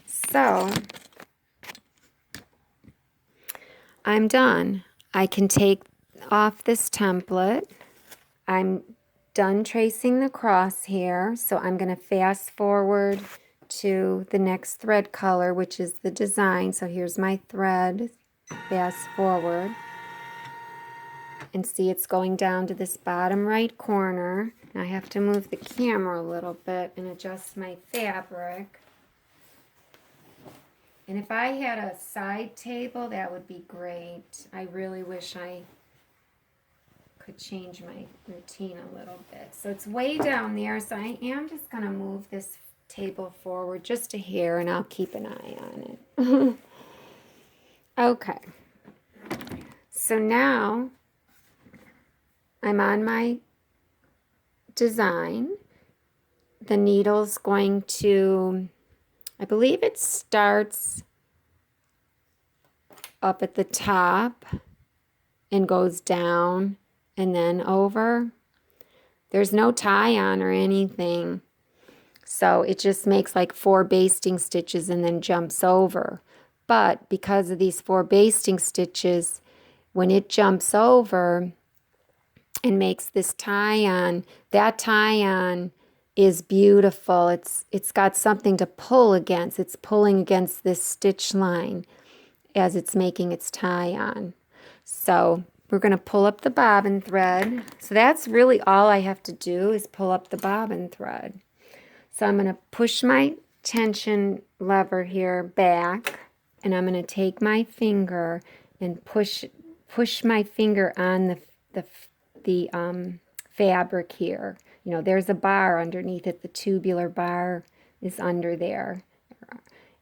So I'm done. I can take off this template. I'm done tracing the crosshair, so I'm going to fast forward to the next thread color, which is the design. So here's my thread, fast forward, and see it's going down to this bottom right corner. I have to move the camera a little bit and adjust my fabric. And if I had a side table, that would be great. I really wish I could change my routine a little bit. So it's way down there, so I am just going to move this table forward just a hair, and I'll keep an eye on it. Okay. So now I'm on my design. The needle's going to, I believe it starts up at the top and goes down and then over. There's no tie on or anything, so it just makes like 4 basting stitches and then jumps over. But because of these 4 basting stitches, when it jumps over and makes this tie on, that tie on is beautiful. It's got something to pull against. It's pulling against this stitch line as it's making its tie on. So we're going to pull up the bobbin thread. So that's really all I have to do is pull up the bobbin thread. So I'm going to push my tension lever here back, and I'm going to take my finger and push my finger on the fabric here. You know, there's a bar underneath it. The tubular bar is under there.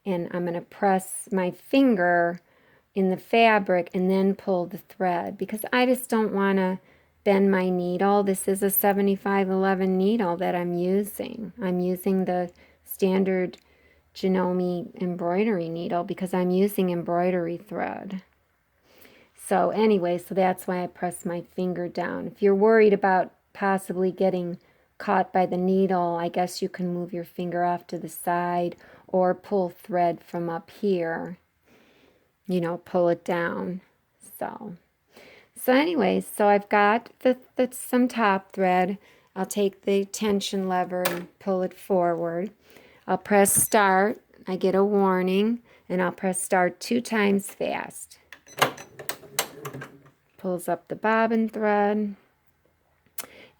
And I'm going to press my finger in the fabric and then pull the thread, because I just don't want to bend my needle. This is a 7511 needle that I'm using. I'm using the standard Janome embroidery needle because I'm using embroidery thread. So anyway, so that's why I press my finger down. If you're worried about possibly getting caught by the needle, I guess you can move your finger off to the side or pull thread from up here. You know, pull it down. So anyways, so I've got some top thread. I'll take the tension lever and pull it forward. I'll press start. I get a warning, and I'll press start 2 times fast. Pulls up the bobbin thread.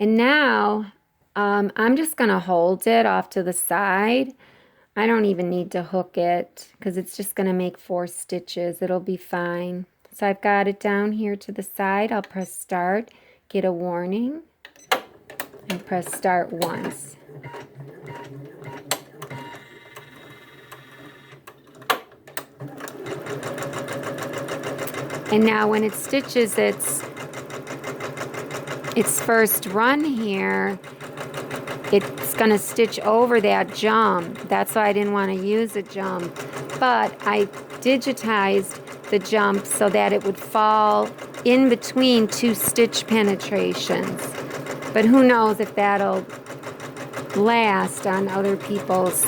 And now I'm just going to hold it off to the side. I don't even need to hook it because it's just going to make 4 stitches. It'll be fine. So I've got it down here to the side. I'll press start, get a warning, and press start once. And now when it stitches its first run here, it's going to stitch over that jump. That's why I didn't want to use a jump. But I digitized the jump so that it would fall in between 2 stitch penetrations. But who knows if that'll last on other people's,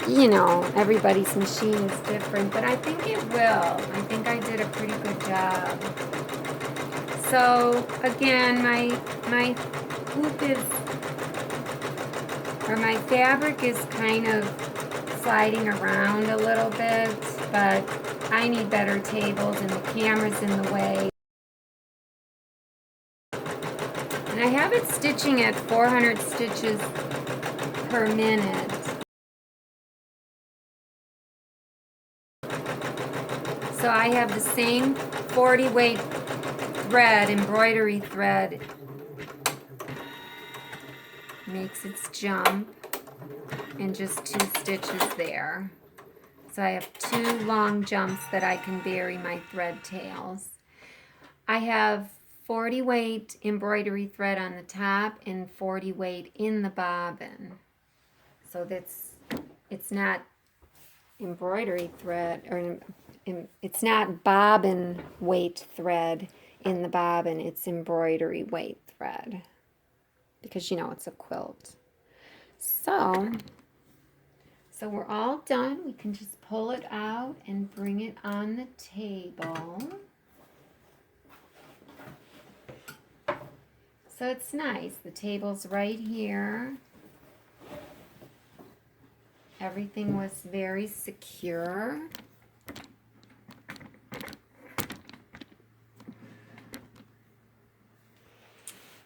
you know, everybody's machine is different. But I think it will. I think I did a pretty good job. So again, my hoop is, or my fabric is kind of sliding around a little bit, but I need better tables and the camera's in the way. And I have it stitching at 400 stitches per minute. So I have the same 40 weight thread, embroidery thread, makes its jump, and just 2 stitches there. So I have 2 long jumps that I can vary my thread tails. I have 40 weight embroidery thread on the top and 40 weight in the bobbin. So it's not embroidery thread, or it's not bobbin weight thread in the bobbin, it's embroidery weight thread, because you know it's a quilt. So we're all done. We can just pull it out and bring it on the table. So it's nice. The table's right here. Everything was very secure.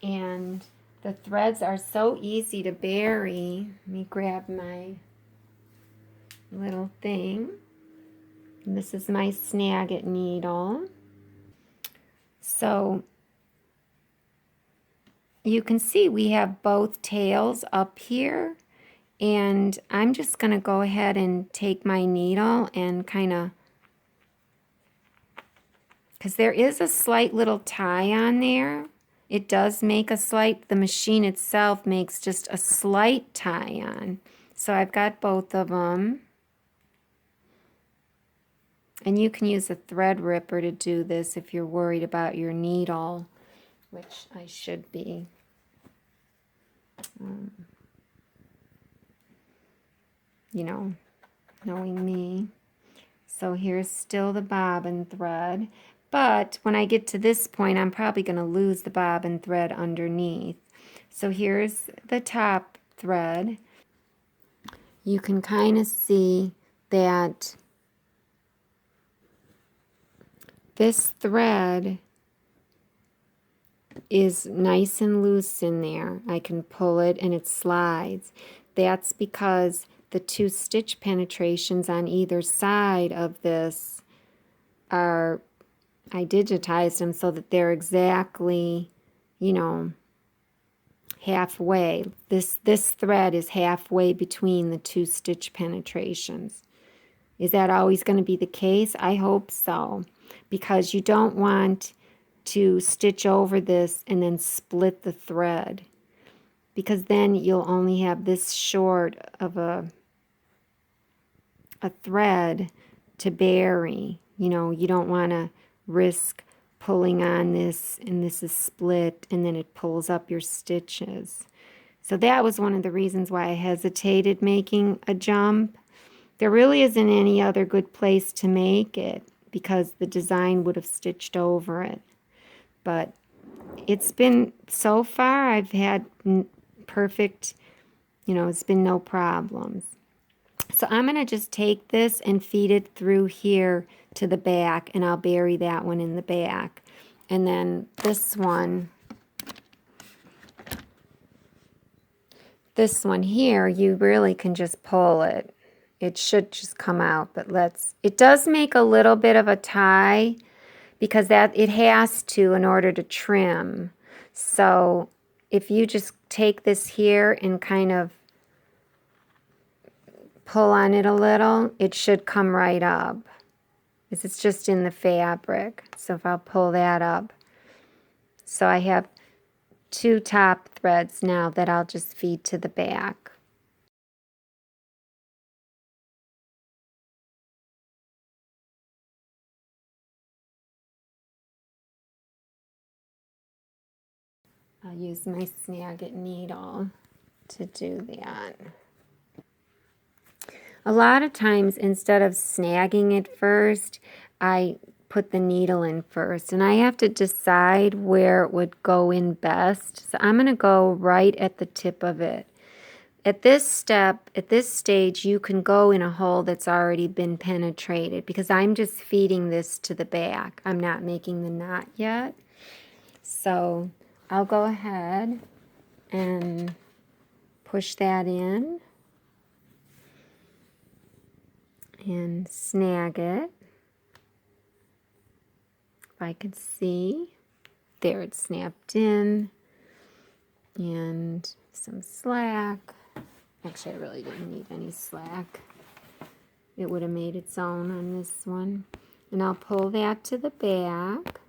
And the threads are so easy to bury. Let me grab my little thing. And this is my snag it needle. So you can see we have both tails up here, and I'm just going to go ahead and take my needle and kind of, because there is a slight little tie on there. It does make a slight, the machine itself makes just a slight tie on. So I've got both of them. And you can use a thread ripper to do this if you're worried about your needle, which I should be. You know, knowing me. So here's still the bobbin thread. But when I get to this point, I'm probably going to lose the bobbin thread underneath. So here's the top thread. You can kind of see that this thread is nice and loose in there. I can pull it and it slides. That's because the 2 stitch penetrations on either side of this are, I digitized them so that they're exactly, you know, halfway. This thread is halfway between the 2 stitch penetrations. Is that always going to be the case? I hope so, because you don't want to stitch over this and then split the thread, because then you'll only have this short of a thread to bury. You know, you don't want to risk pulling on this and this is split and then it pulls up your stitches. So that was one of the reasons why I hesitated making a jump. There really isn't any other good place to make it because the design would have stitched over it. But it's been, so far, I've had perfect, you know, it's been no problems. So I'm going to just take this and feed it through here to the back, and I'll bury that one in the back. And then this one here, you really can just pull it. It should just come out, but it does make a little bit of a tie because that it has to in order to trim. So if you just take this here and kind of pull on it a little, it should come right up. It's just in the fabric. So if I'll pull that up. So I have 2 top threads now that I'll just feed to the back. I'll use my snag it needle to do that. A lot of times, instead of snagging it first, I put the needle in first, and I have to decide where it would go in best. So I'm going to go right at the tip of it. At this step, at this stage, you can go in a hole that's already been penetrated because I'm just feeding this to the back. I'm not making the knot yet. So I'll go ahead and push that in and snag it. If I could see, there it's snapped in, and some slack. Actually, I really didn't need any slack. It would have made its own on this one. And I'll pull that to the back,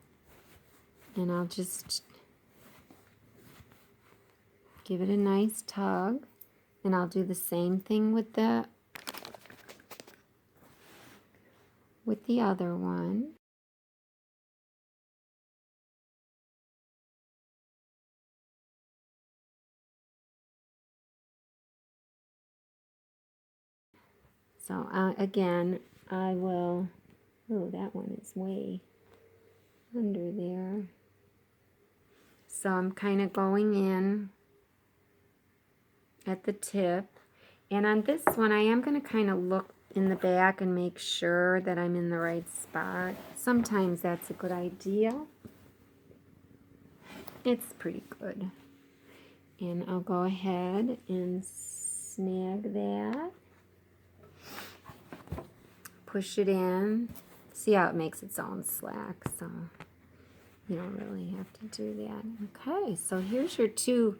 and I'll just give it a nice tug, and I'll do the same thing with the other one. So again, I will, oh, that one is way under there. So I'm kind of going in at the tip. And on this one, I am going to kind of look in the back and make sure that I'm in the right spot. Sometimes that's a good idea. It's pretty good. And I'll go ahead and snag that. Push it in. See how it makes its own slack, so you don't really have to do that. Okay, so here's your 2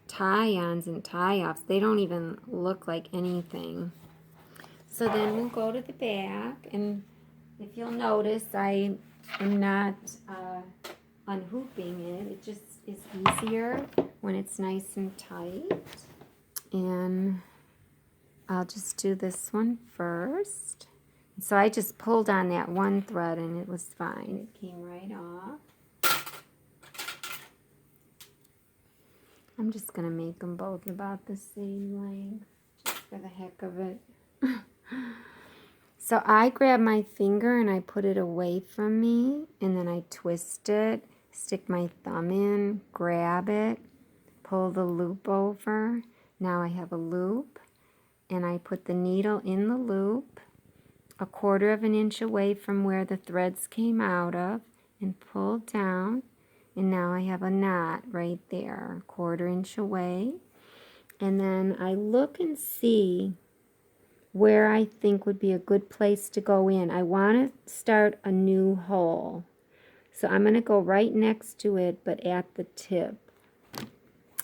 tie-ons and tie-offs. They don't even look like anything. So then we'll go to the back, and if you'll notice, I am not unhooping it. It just is easier when it's nice and tight. And I'll just do this one first. So I just pulled on that one thread and it was fine. It came right off. I'm just going to make them both about the same length, just for the heck of it. So I grab my finger and I put it away from me, and then I twist it, stick my thumb in, grab it, pull the loop over. Now I have a loop, and I put the needle in the loop, 1/4 of an inch away from where the threads came out of, and pull down, And now I have a knot right there, 1/4 inch away. And then I look and see where I think would be a good place to go in. I want to start a new hole. So I'm going to go right next to it, but at the tip.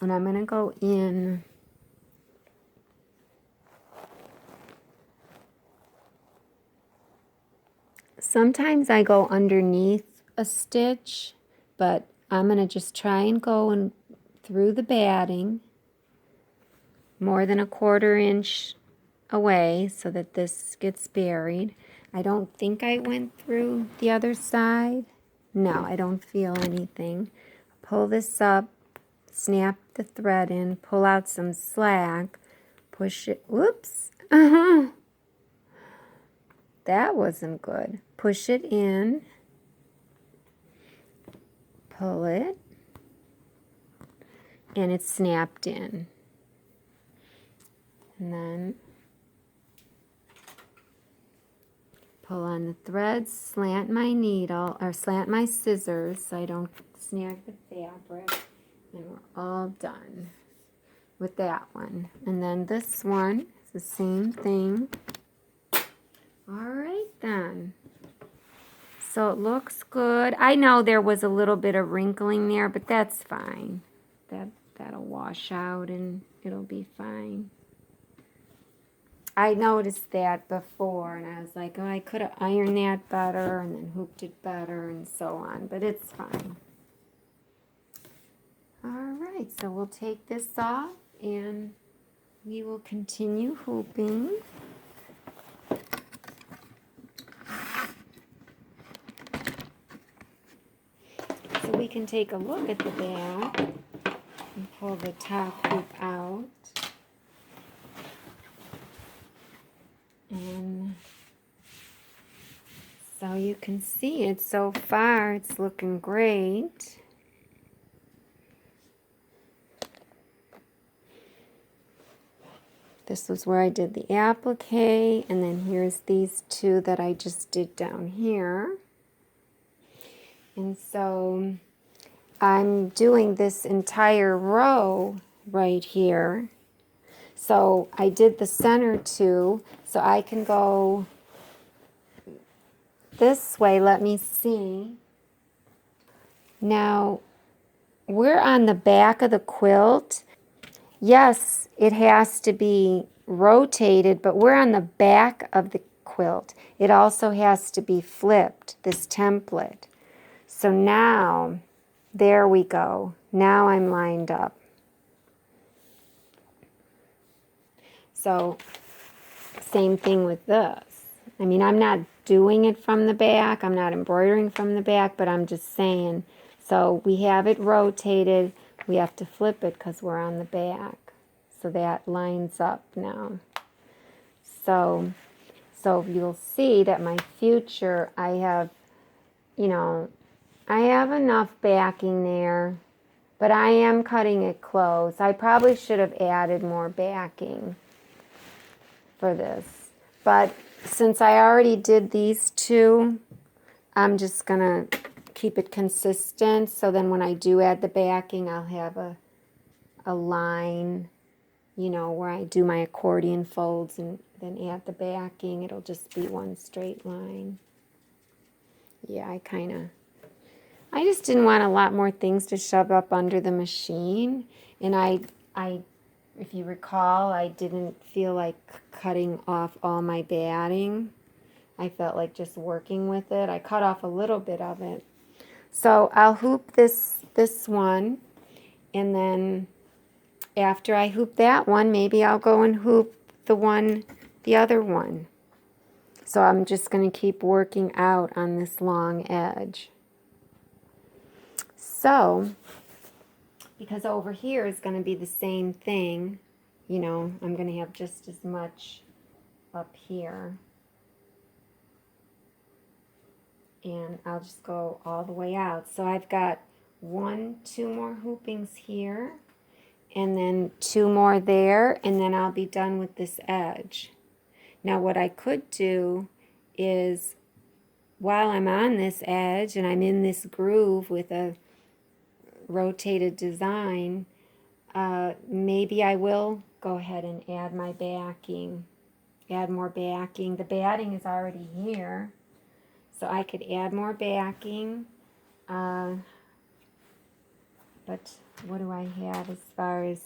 And I'm going to go in sometimes I go underneath a stitch, but I'm going to just try and go and through the batting more than a 1/4 inch away so that this gets buried. I don't think I went through the other side. No, I don't feel anything. Pull this up, snap the thread in, pull out some slack, push it, whoops, that wasn't good. Push it in, pull it, and it's snapped in. And then pull on the threads, slant my needle, or slant my scissors so I don't snag the fabric, and we're all done with that one. And then this one is the same thing. All right then. So it looks good. I know there was a little bit of wrinkling there, but that's fine. That'll wash out and it'll be fine. I noticed that before, and I was like, oh, I could have ironed that better and then hooped it better and so on, but it's fine. All right, so we'll take this off and we will continue hooping. So we can take a look at the back and pull the top hoop out. And so you can see it so far, it's looking great. This was where I did the applique, and then here's these two that I just did down here. And so I'm doing this entire row right here. So I did the center two, so I can go this way. Let me see. Now, we're on the back of the quilt. Yes, it has to be rotated, but we're on the back of the quilt. It also has to be flipped, this template. So now, there we go. Now I'm lined up. So, same thing with this. I mean, I'm not doing it from the back. I'm not embroidering from the back, but I'm just saying. So we have it rotated. We have to flip it because we're on the back. So that lines up now. So you'll see that my future, I have, you know, I have enough backing there, but I am cutting it close. I probably should have added more backing for this. But since I already did these two, I'm just going to keep it consistent. So then when I do add the backing, I'll have a line, you know, where I do my accordion folds and then add the backing. It'll just be one straight line. Yeah, I just didn't want a lot more things to shove up under the machine. And I if you recall, I didn't feel like cutting off all my batting. I felt like just working with it. I cut off a little bit of it. So I'll hoop this one, and then after I hoop that one, maybe I'll go and hoop the other one. So I'm just going to keep working out on this long edge. So, because over here is going to be the same thing, you know, I'm going to have just as much up here. And I'll just go all the way out. So I've got 2 more hoopings here, and then 2 more there, and then I'll be done with this edge. Now what I could do is, while I'm on this edge and I'm in this groove with a rotated design, maybe I will go ahead and add my backing, add more backing. The batting is already here, so I could add more backing. But what do I have as far as,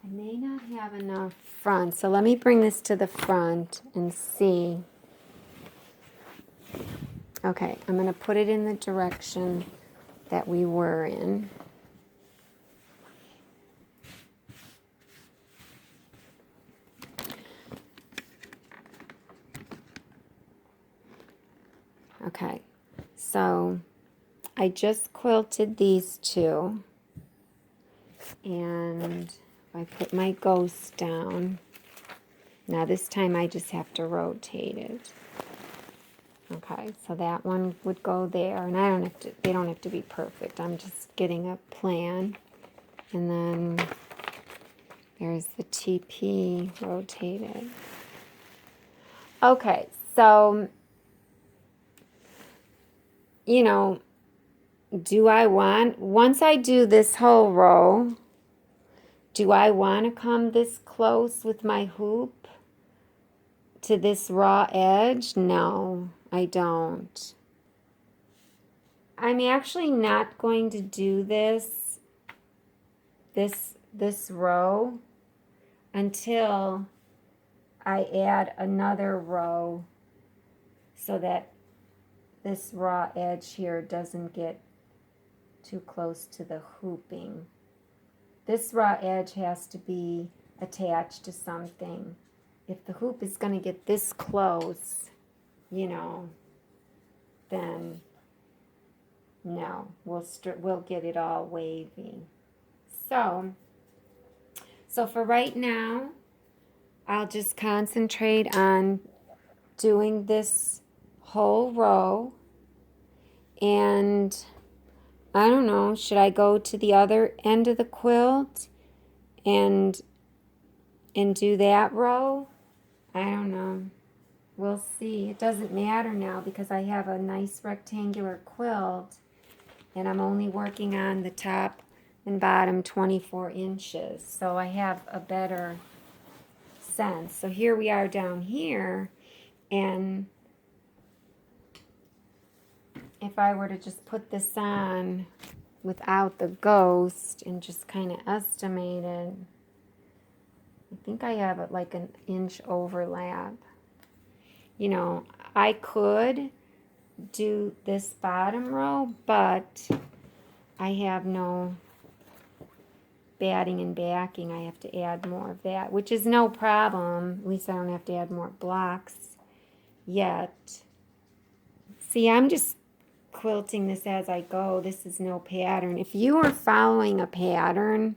I may not have enough front, so let me bring this to the front and see. Okay, I'm going to put it in the direction that we were in. Okay, so I just quilted these two, and I put my ghost down. Now this time I just have to rotate it. Okay, so that one would go there, and I don't have to, they don't have to be perfect. I'm just getting a plan. And then there's the TP rotated. Okay, so, you know, do I want, once I do this whole row, do I want to come this close with my hoop to this raw edge? No, I don't. I'm actually not going to do this row until I add another row so that this raw edge here doesn't get too close to the hooping. This raw edge has to be attached to something. If the hoop is going to get this close, you know, then no, we'll get it all wavy. So for right now, I'll just concentrate on doing this whole row, and I don't know, should I go to the other end of the quilt and do that row? I don't know. We'll see. It doesn't matter now because I have a nice rectangular quilt, and I'm only working on the top and bottom 24 inches. So I have a better sense. So here we are down here, and if I were to just put this on without the ghost and just kind of estimate it, I think I have it like an inch overlap. You know, I could do this bottom row, but I have no batting and backing. I have to add more of that, which is no problem. At least I don't have to add more blocks yet. See, I'm just quilting this as I go. This is no pattern. If you are following a pattern,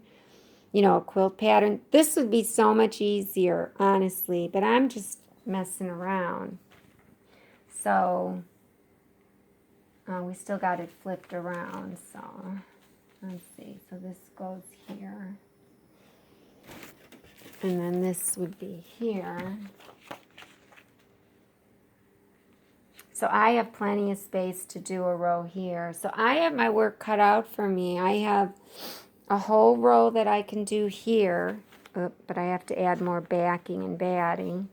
you know, a quilt pattern, this would be so much easier, honestly, but I'm just messing around. So we still got it flipped around, so let's see. So this goes here, and then this would be here. So I have plenty of space to do a row here. So I have my work cut out for me. I have a whole row that I can do here, but I have to add more backing and batting.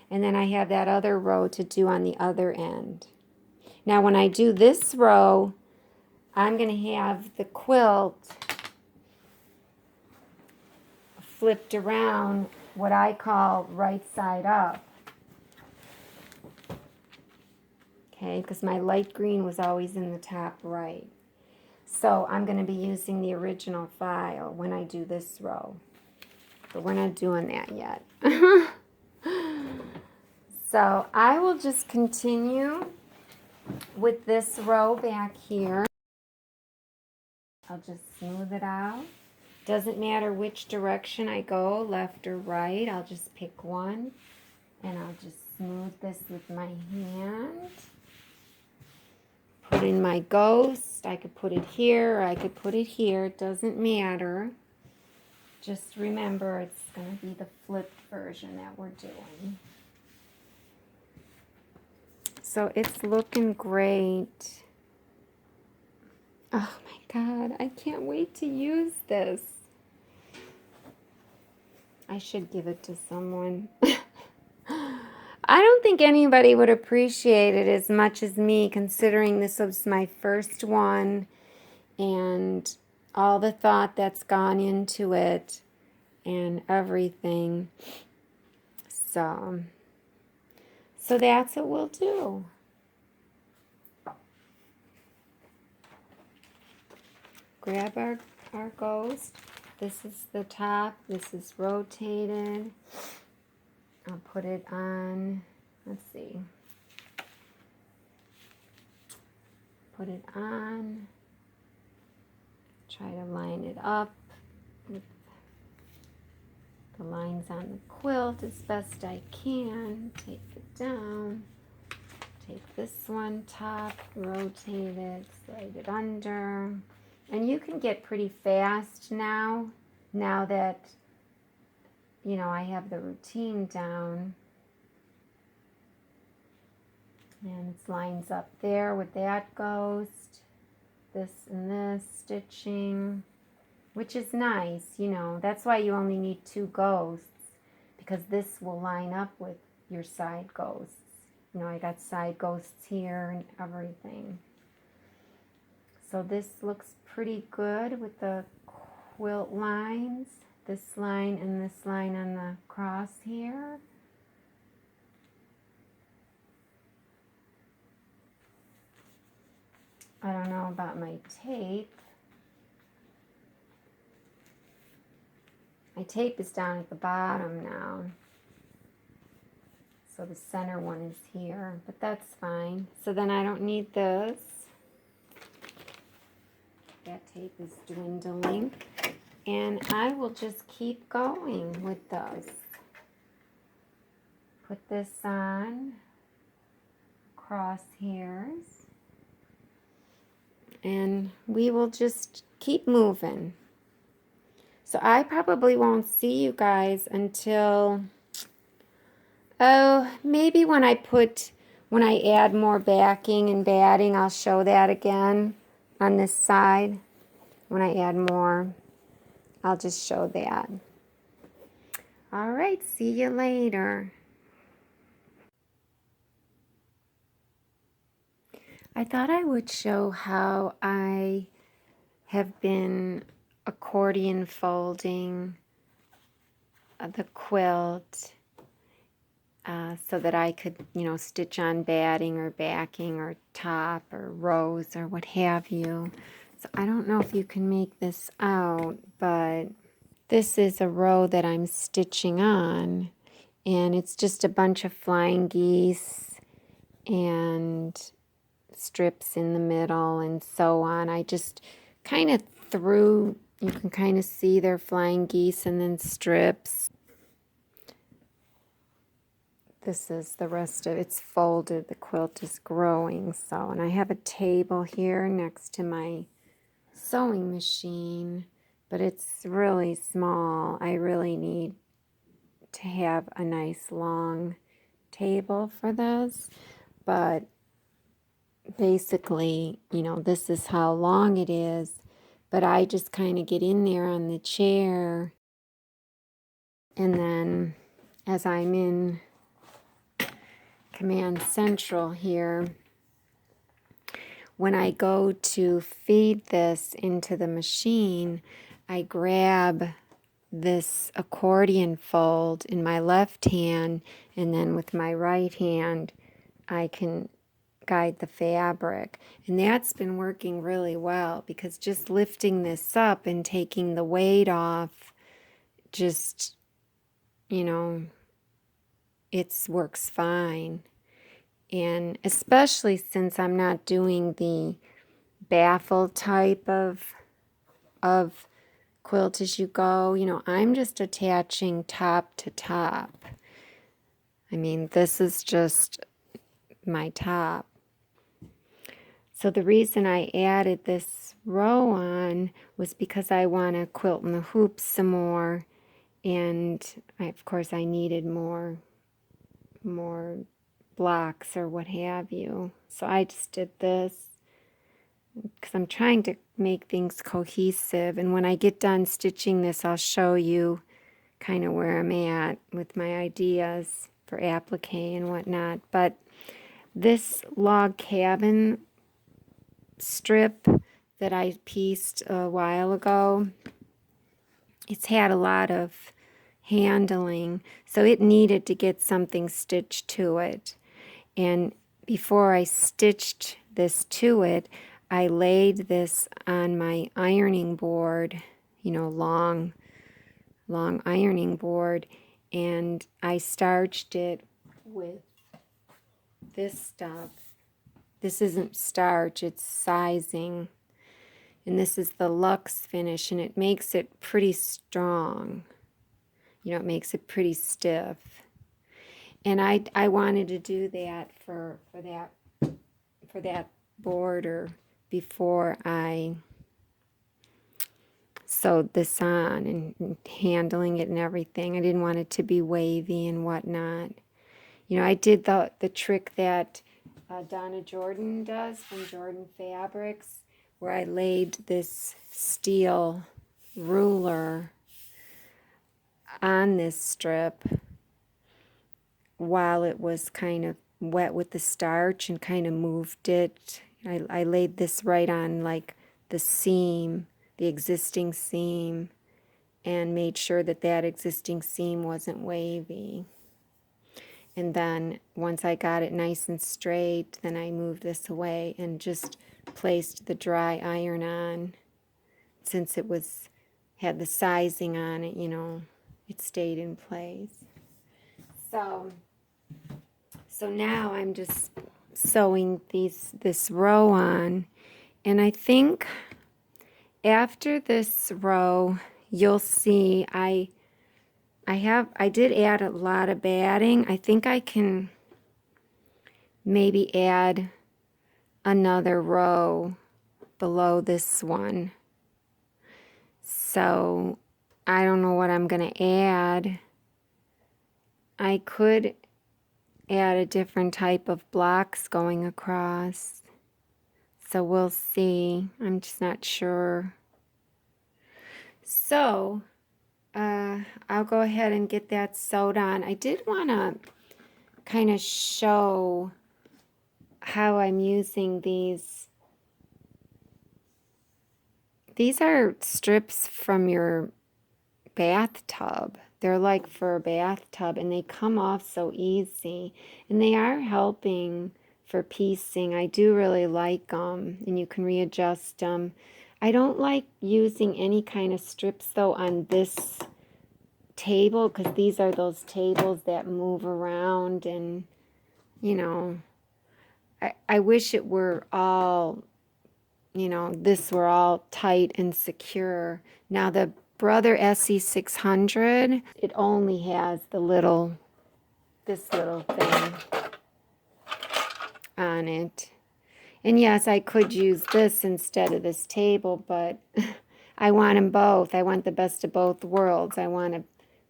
And then I have that other row to do on the other end. Now when I do this row, I'm going to have the quilt flipped around, what I call right side up. Okay, because my light green was always in the top right. So I'm going to be using the original file when I do this row. But we're not doing that yet. So I will just continue with this row back here. I'll just smooth it out. Doesn't matter which direction I go, left or right. I'll just pick one, and I'll just smooth this with my hand. Put in my ghost. I could put it here, or I could put it here. It doesn't matter. Just remember, it's going to be the flipped version that we're doing. So it's looking great. Oh my God, I can't wait to use this. I should give it to someone. I don't think anybody would appreciate it as much as me, considering this was my first one and all the thought that's gone into it and everything. So that's what we'll do. Grab our ghost. This is the top. This is rotated. I'll put it on. Let's see. Put it on. Try to line it up with the lines on the quilt as best I can. Take it down. Take this one top, rotate it, slide it under. And you can get pretty fast now that, you know, I have the routine down. And it lines up there with that ghost, this and this stitching, which is nice, you know. That's why you only need 2 ghosts, because this will line up with your side ghosts. You know, I got side ghosts here and everything. So this looks pretty good with the quilt lines. This line and this line on the cross here. I don't know about my tape. My tape is down at the bottom now. So the center one is here, but that's fine. So then I don't need this. That tape is dwindling. And I will just keep going with those. Put this on, crosshairs, and we will just keep moving. So I probably won't see you guys until, maybe when I add more backing and batting, I'll show that again on this side. When I add more, I'll just show that. All right, see you later. I thought I would show how I have been accordion folding the quilt so that I could, you know, stitch on batting or backing or top or rows or what have you. So I don't know if you can make this out, but this is a row that I'm stitching on, and it's just a bunch of flying geese and strips in the middle and so on. I just kind of threw, you can kind of see their flying geese and then strips. This is the rest of it's folded. The quilt is growing. So, and I have a table here next to my sewing machine, but it's really small. I really need to have a nice long table for this, but basically, you know, this is how long it is, but I just kind of get in there on the chair, and then as I'm in Command Central here, when I go to feed this into the machine, I grab this accordion fold in my left hand, and then with my right hand I can guide the fabric. And that's been working really well, because just lifting this up and taking the weight off, just, you know, it works fine. And especially since I'm not doing the baffle type of quilt as you go, you know, I'm just attaching top to top. I mean, this is just my top. So the reason I added this row on was because I want to quilt in the hoops some more, and of course I needed more blocks or what have you. So I just did this, because I'm trying to make things cohesive. And when I get done stitching this, I'll show you kind of where I'm at with my ideas for applique and whatnot. But this log cabin strip that I pieced a while ago, it's had a lot of handling, so it needed to get something stitched to it. And before I stitched this to it, I laid this on my ironing board, you know, long ironing board, and I starched it with this stuff. This isn't starch, it's sizing. And this is the Luxe finish, and it makes it pretty strong. You know, it makes it pretty stiff. And I wanted to do that for that border before I sewed this on and handling it and everything. I didn't want it to be wavy and whatnot. You know, I did the trick that Donna Jordan does from Jordan Fabrics, where I laid this steel ruler on this strip while it was kind of wet with the starch and kind of moved it. I laid this right on like the seam, the existing seam, and made sure that that existing seam wasn't wavy. And then once I got it nice and straight, then I moved this away and just placed the dry iron on. Since it had the sizing on it, you know, it stayed in place. So now I'm just sewing this row on, and I think after this row, you'll see I did add a lot of batting. I think I can maybe add another row below this one. So I don't know what I'm going to add. I could add a different type of blocks going across. So we'll see. I'm just not sure. So I'll go ahead and get that sewed on. I did want to kind of show how I'm using these. These are strips from your bathtub. They're like for a bathtub, and they come off so easy, and they are helping for piecing. I do really like them, and you can readjust them. I don't like using any kind of strips though on this table, because these are those tables that move around, and you know, I wish it were all, you know, this were all tight and secure. Now the Brother SE600, it only has this little thing on it. And yes, I could use this instead of this table, but I want them both. I want the best of both worlds. I want a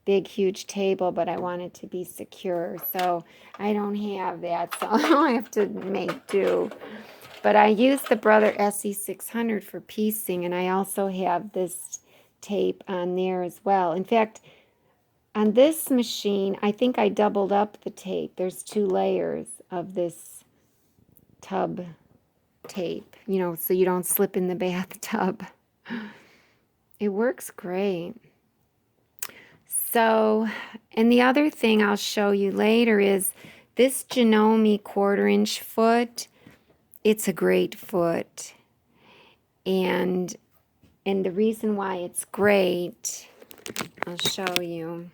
big, huge table, but I want it to be secure. So I don't have that, so I have to make do. But I use the Brother SE600 for piecing, and I also have this tape on there as well. In fact, on this machine, I think I doubled up the tape. There's 2 layers of this tub tape, you know, so you don't slip in the bathtub. It works great. So, and the other thing I'll show you later is this Janome 1/4" foot. It's a great foot. And the reason why it's great, I'll show you.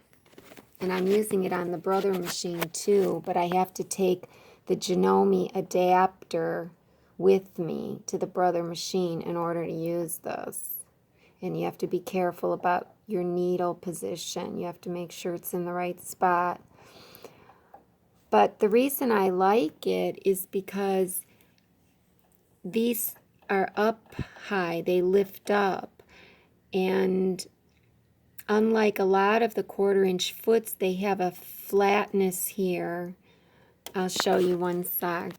And I'm using it on the Brother machine too, but I have to take the Janome adapter with me to the Brother machine in order to use this. And you have to be careful about your needle position. You have to make sure it's in the right spot. But the reason I like it is because these are up high. They lift up. And unlike a lot of the 1/4" foots, they have a flatness here. I'll show you one sec.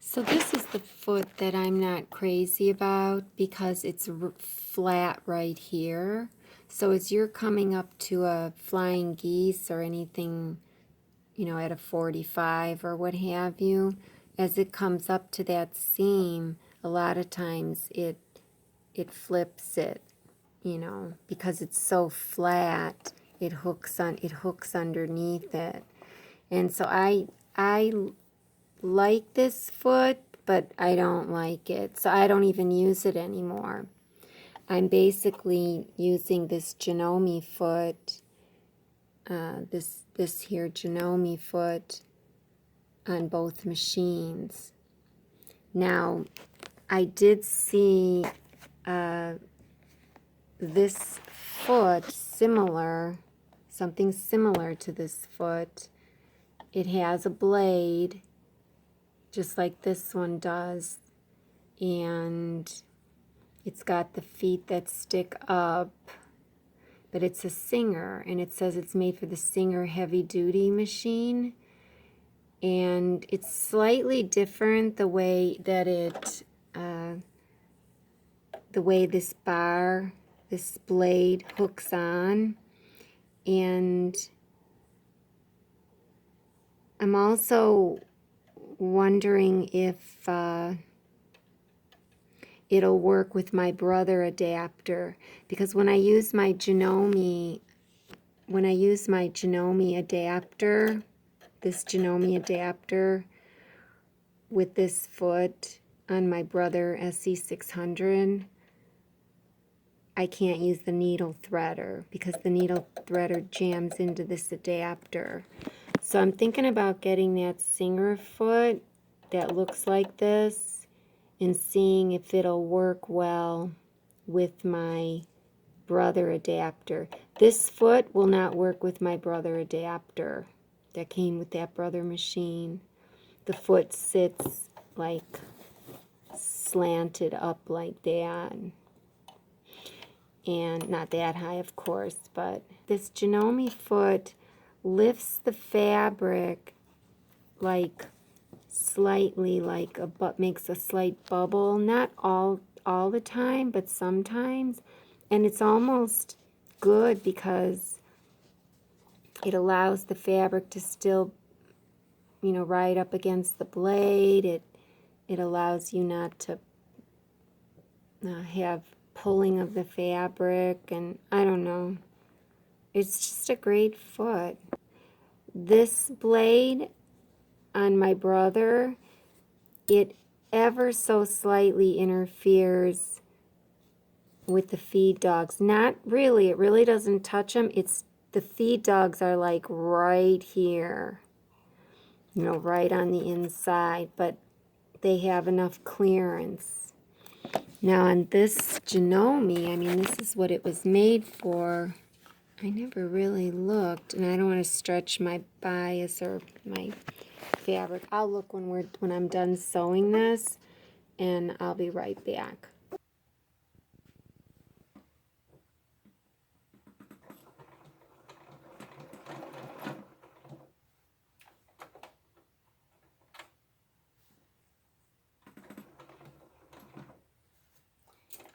So this is the foot that I'm not crazy about because it's flat right here. So as you're coming up to a flying geese or anything, you know, at a 45 or what have you, as it comes up to that seam, a lot of times it flips it, you know, because it's so flat, it hooks underneath it. And so I like this foot, but I don't like it. So I don't even use it anymore. I'm basically using this Janome foot, this here Janome foot on both machines. Now, I did see this foot something similar to this foot. It has a blade, just like this one does, and it's got the feet that stick up, but it's a Singer, and it says it's made for the Singer heavy-duty machine, and it's slightly different the way that this blade hooks on, and I'm also wondering if it'll work with my brother adapter, because when I use my Janome adapter, this Janome adapter with this foot on my brother SC600, I can't use the needle threader because the needle threader jams into this adapter. So I'm thinking about getting that Singer foot that looks like this and seeing if it'll work well with my brother adapter. This foot will not work with my brother adapter that came with that brother machine. The foot sits like slanted up like that, and not that high, of course, but this Janome foot lifts the fabric like slightly, like makes a slight bubble, not all the time, but sometimes, and it's almost good because it allows the fabric to still, you know, ride up against the blade. It allows you not to have pulling of the fabric, and I don't know. It's just a great foot. This blade on my brother, it ever so slightly interferes with the feed dogs. Not really, it really doesn't touch them. It's the feed dogs are like right here, you know, right on the inside, but they have enough clearance. Now on this Janome, I mean, this is what it was made for. I never really looked, and I don't want to stretch my bias or my fabric. I'll look when I'm done sewing this, and I'll be right back.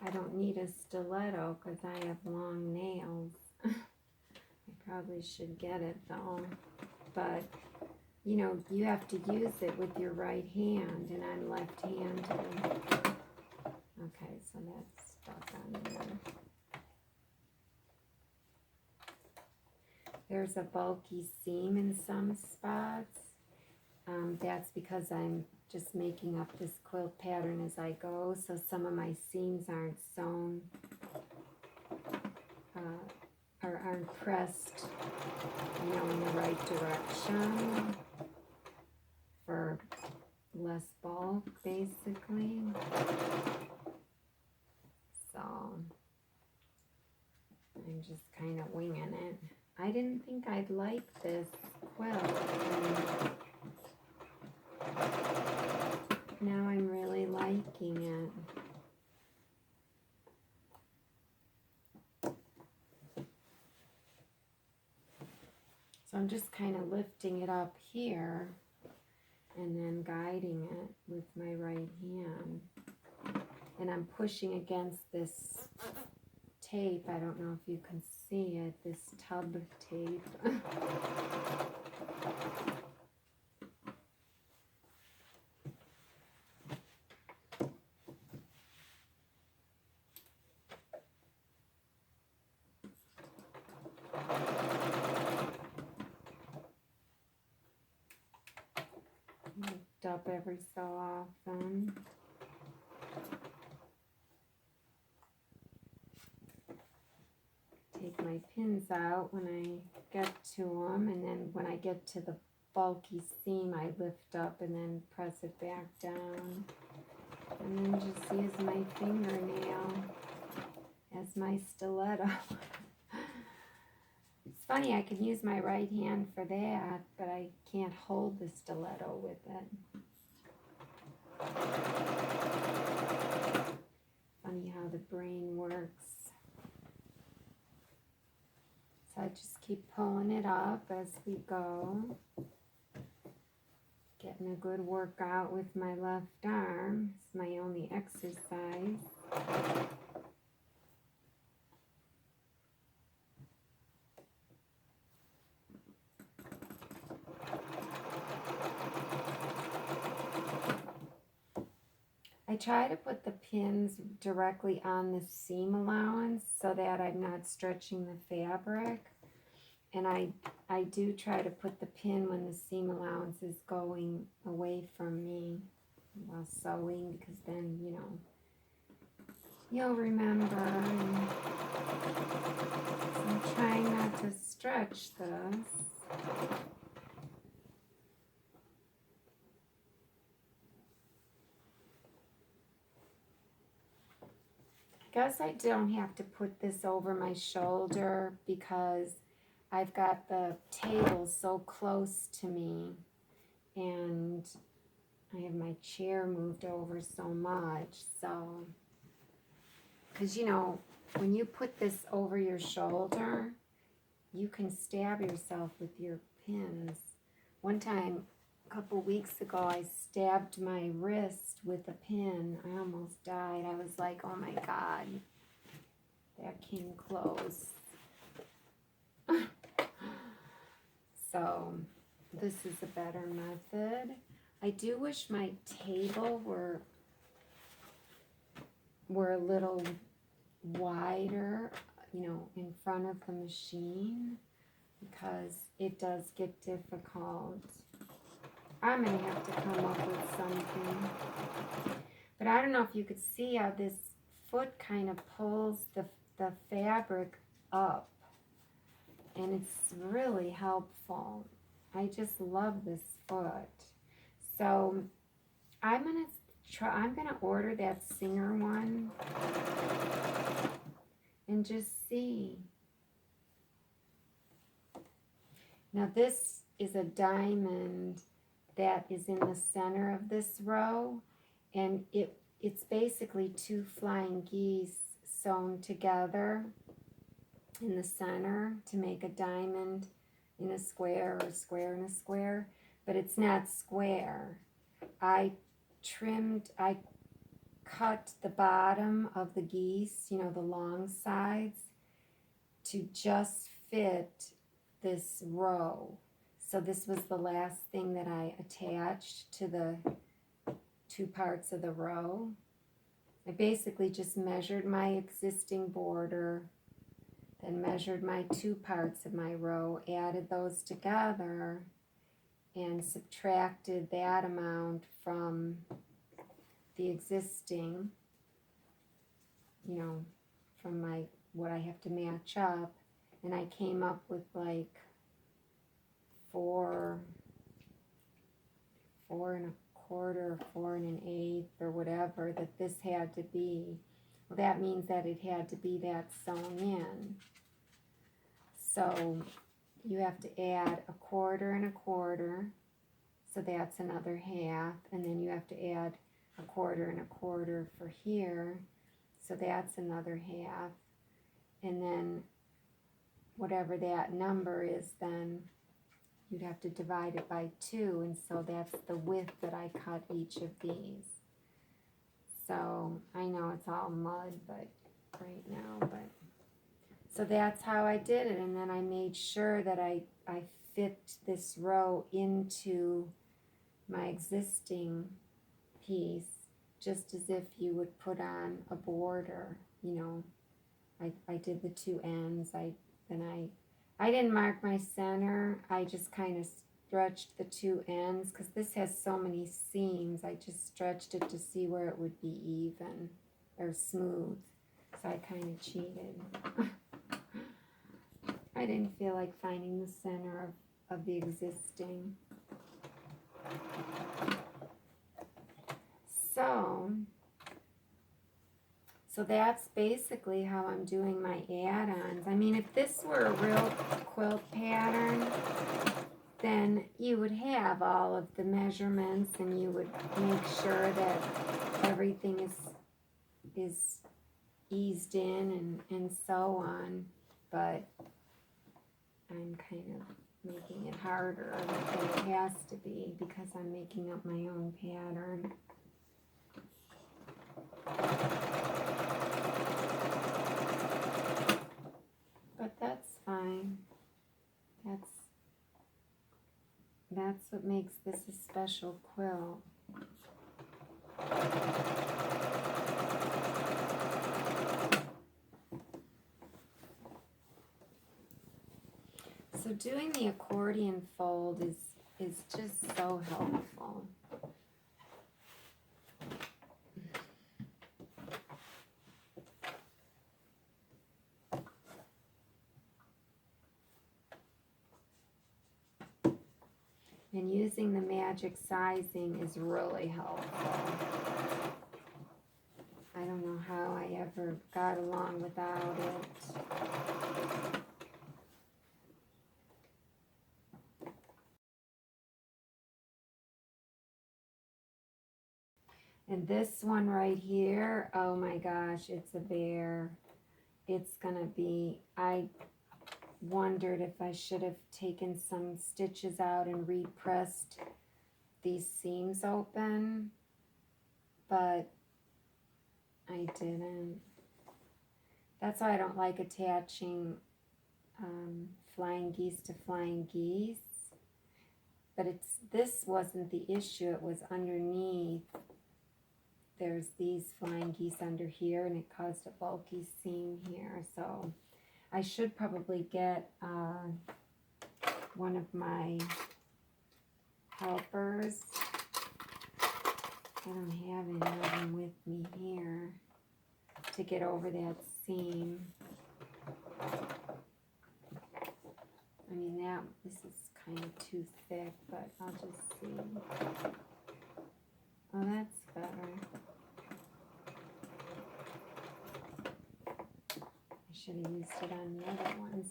I don't need a stiletto because I have long nails. I probably should get it though, but you know, you have to use it with your right hand, and I'm left-handed. Okay, so that's stuck on there. There's a bulky seam in some spots. That's because I'm just making up this quilt pattern as I go, so some of my seams aren't sewn or aren't pressed, you know, in the right direction for less bulk, basically. So I'm just kind of winging it. I didn't think I'd like this quilt. Now I'm really liking it. So I'm just kind of lifting it up here and then guiding it with my right hand. And I'm pushing against this tape. I don't know if you can see it, this tub tape. Lift up every so often. Take my pins out when I get to them, and then when I get to the bulky seam, I lift up and then press it back down. And then just use my fingernail as my stiletto. It's funny, I can use my right hand for that, but I can't hold the stiletto with it. Funny how the brain works. So I just keep pulling it up as we go. Getting a good workout with my left arm. It's my only exercise. I try to put the pins directly on the seam allowance so that I'm not stretching the fabric. And I do try to put the pin when the seam allowance is going away from me while sewing, because then, you know, you'll remember. And so I'm trying not to stretch this. I guess I don't have to put this over my shoulder because I've got the table so close to me, and I have my chair moved over so much. So, because you know, when you put this over your shoulder, you can stab yourself with your pins. One time, a couple weeks ago, I stabbed my wrist with a pin. I almost died. I was like, oh my God, that came close. So this is a better method. I do wish my table were a little wider, you know, in front of the machine, because it does get difficult. I'm gonna have to come up with something. But I don't know if you could see how this foot kind of pulls the fabric up. And it's really helpful. I just love this foot. So I'm gonna order that Singer one and just see. Now this is a diamond that is in the center of this row, and it's basically two flying geese sewn together in the center to make a diamond in a square, or a square in a square, but it's not square. I cut the bottom of the geese, you know, the long sides, to just fit this row. So this was the last thing that I attached to the two parts of the row. I basically just measured my existing border, then measured my two parts of my row, added those together, and subtracted that amount from the existing, you know, from my what I have to match up, and I came up with like 4 1/4, 4 1/8, or whatever that this had to be. Well, that means that it had to be that sewn in. So you have to add 1/4 and 1/4, so that's another half, and then you have to add 1/4 and 1/4 for here, so that's another half, and then whatever that number is, then you'd have to divide it by 2, and so that's the width that I cut each of these. So I know it's all mud, but right now, but so that's how I did it. And then I made sure that I fit this row into my existing piece, just as if you would put on a border, you know. I did the 2 ends. I didn't mark my center. I just kind of stretched the 2 ends because this has so many seams. I just stretched it to see where it would be even or smooth. So I kind of cheated. I didn't feel like finding the center of the existing. So that's basically how I'm doing my add-ons. I mean, if this were a real quilt pattern, then you would have all of the measurements and you would make sure that everything is eased in and so on. But I'm kind of making it harder than it has to be because I'm making up my own pattern. But that's fine. That's what makes this a special quilt. So doing the accordion fold is just so helpful. And using the magic sizing is really helpful. I don't know how I ever got along without it. And this one right here, oh my gosh, it's a bear. It's gonna be, I wondered if I should have taken some stitches out and repressed these seams open, but I didn't. That's why I don't like attaching flying geese to flying geese. But this wasn't the issue, it was underneath. There's these flying geese under here and it caused a bulky seam here, so I should probably get one of my helpers. I don't have any of them with me here to get over that seam. I mean, this is kind of too thick, but I'll just see. Oh, that's better. I should have used it on the other ones.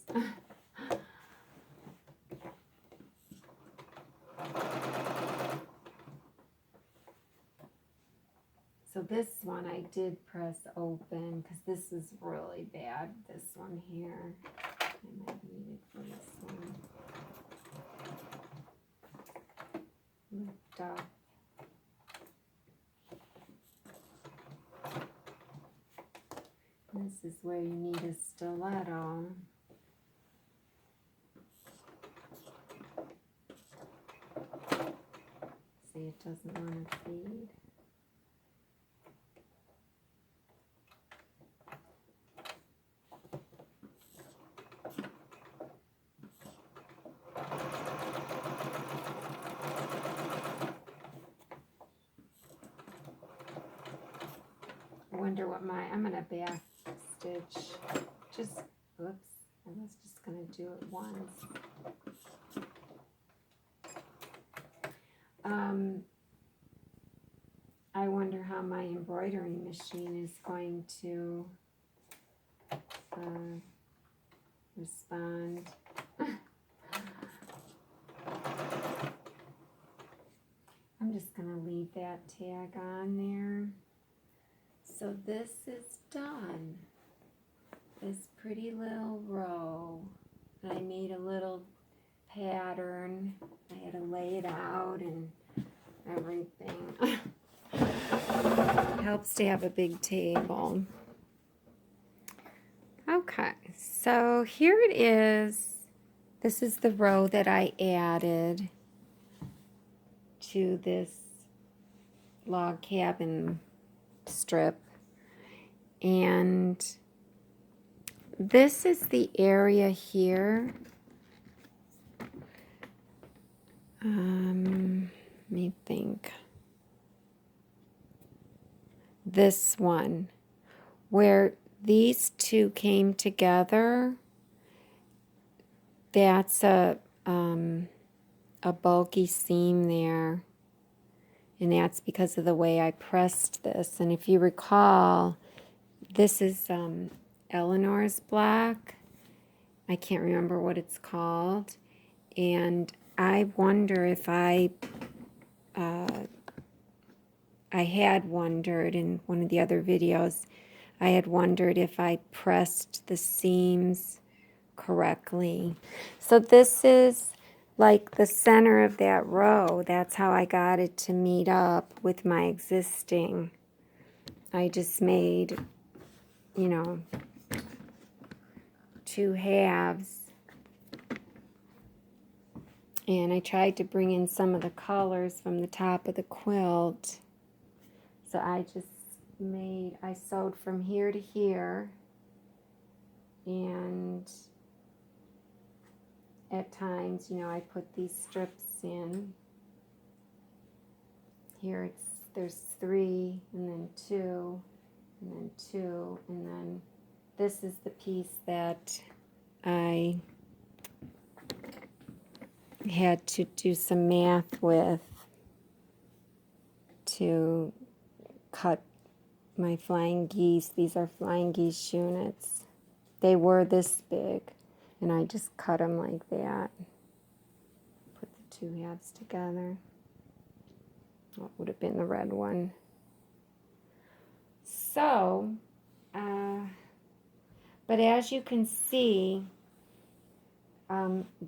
So this one I did press open because this is really bad. This one here, I might need it for this one. Lift up. This is where you need a stiletto. See, it doesn't want to feed. I wonder what I'm gonna back stitch. Just, oops, I was just gonna do it once. I wonder how my embroidery machine is going to respond. I'm just gonna leave that tag on there. So this is done. This pretty little row. I made a little pattern. I had to lay it out and everything. Helps to have a big table. Okay, so here it is. This is the row that I added to this log cabin strip. And this is the area here. Let me think. This one, where these two came together, that's a bulky seam there. And that's because of the way I pressed this. And if you recall, this is Eleanor's block. I can't remember what it's called. And I wonder if I had wondered in one of the other videos, I had wondered if I pressed the seams correctly. So this is like the center of that row. That's how I got it to meet up with my existing. I just made, you know, 2 halves. And I tried to bring in some of the colors from the top of the quilt. So I sewed from here to here. And at times, you know, I put these strips in. Here there's 3, and then 2, and then 2, and then this is the piece that I had to do some math with to cut my flying geese. These are flying geese units. They were this big, and I just cut them like that. Put the 2 halves together. What would have been the red one? So, but as you can see,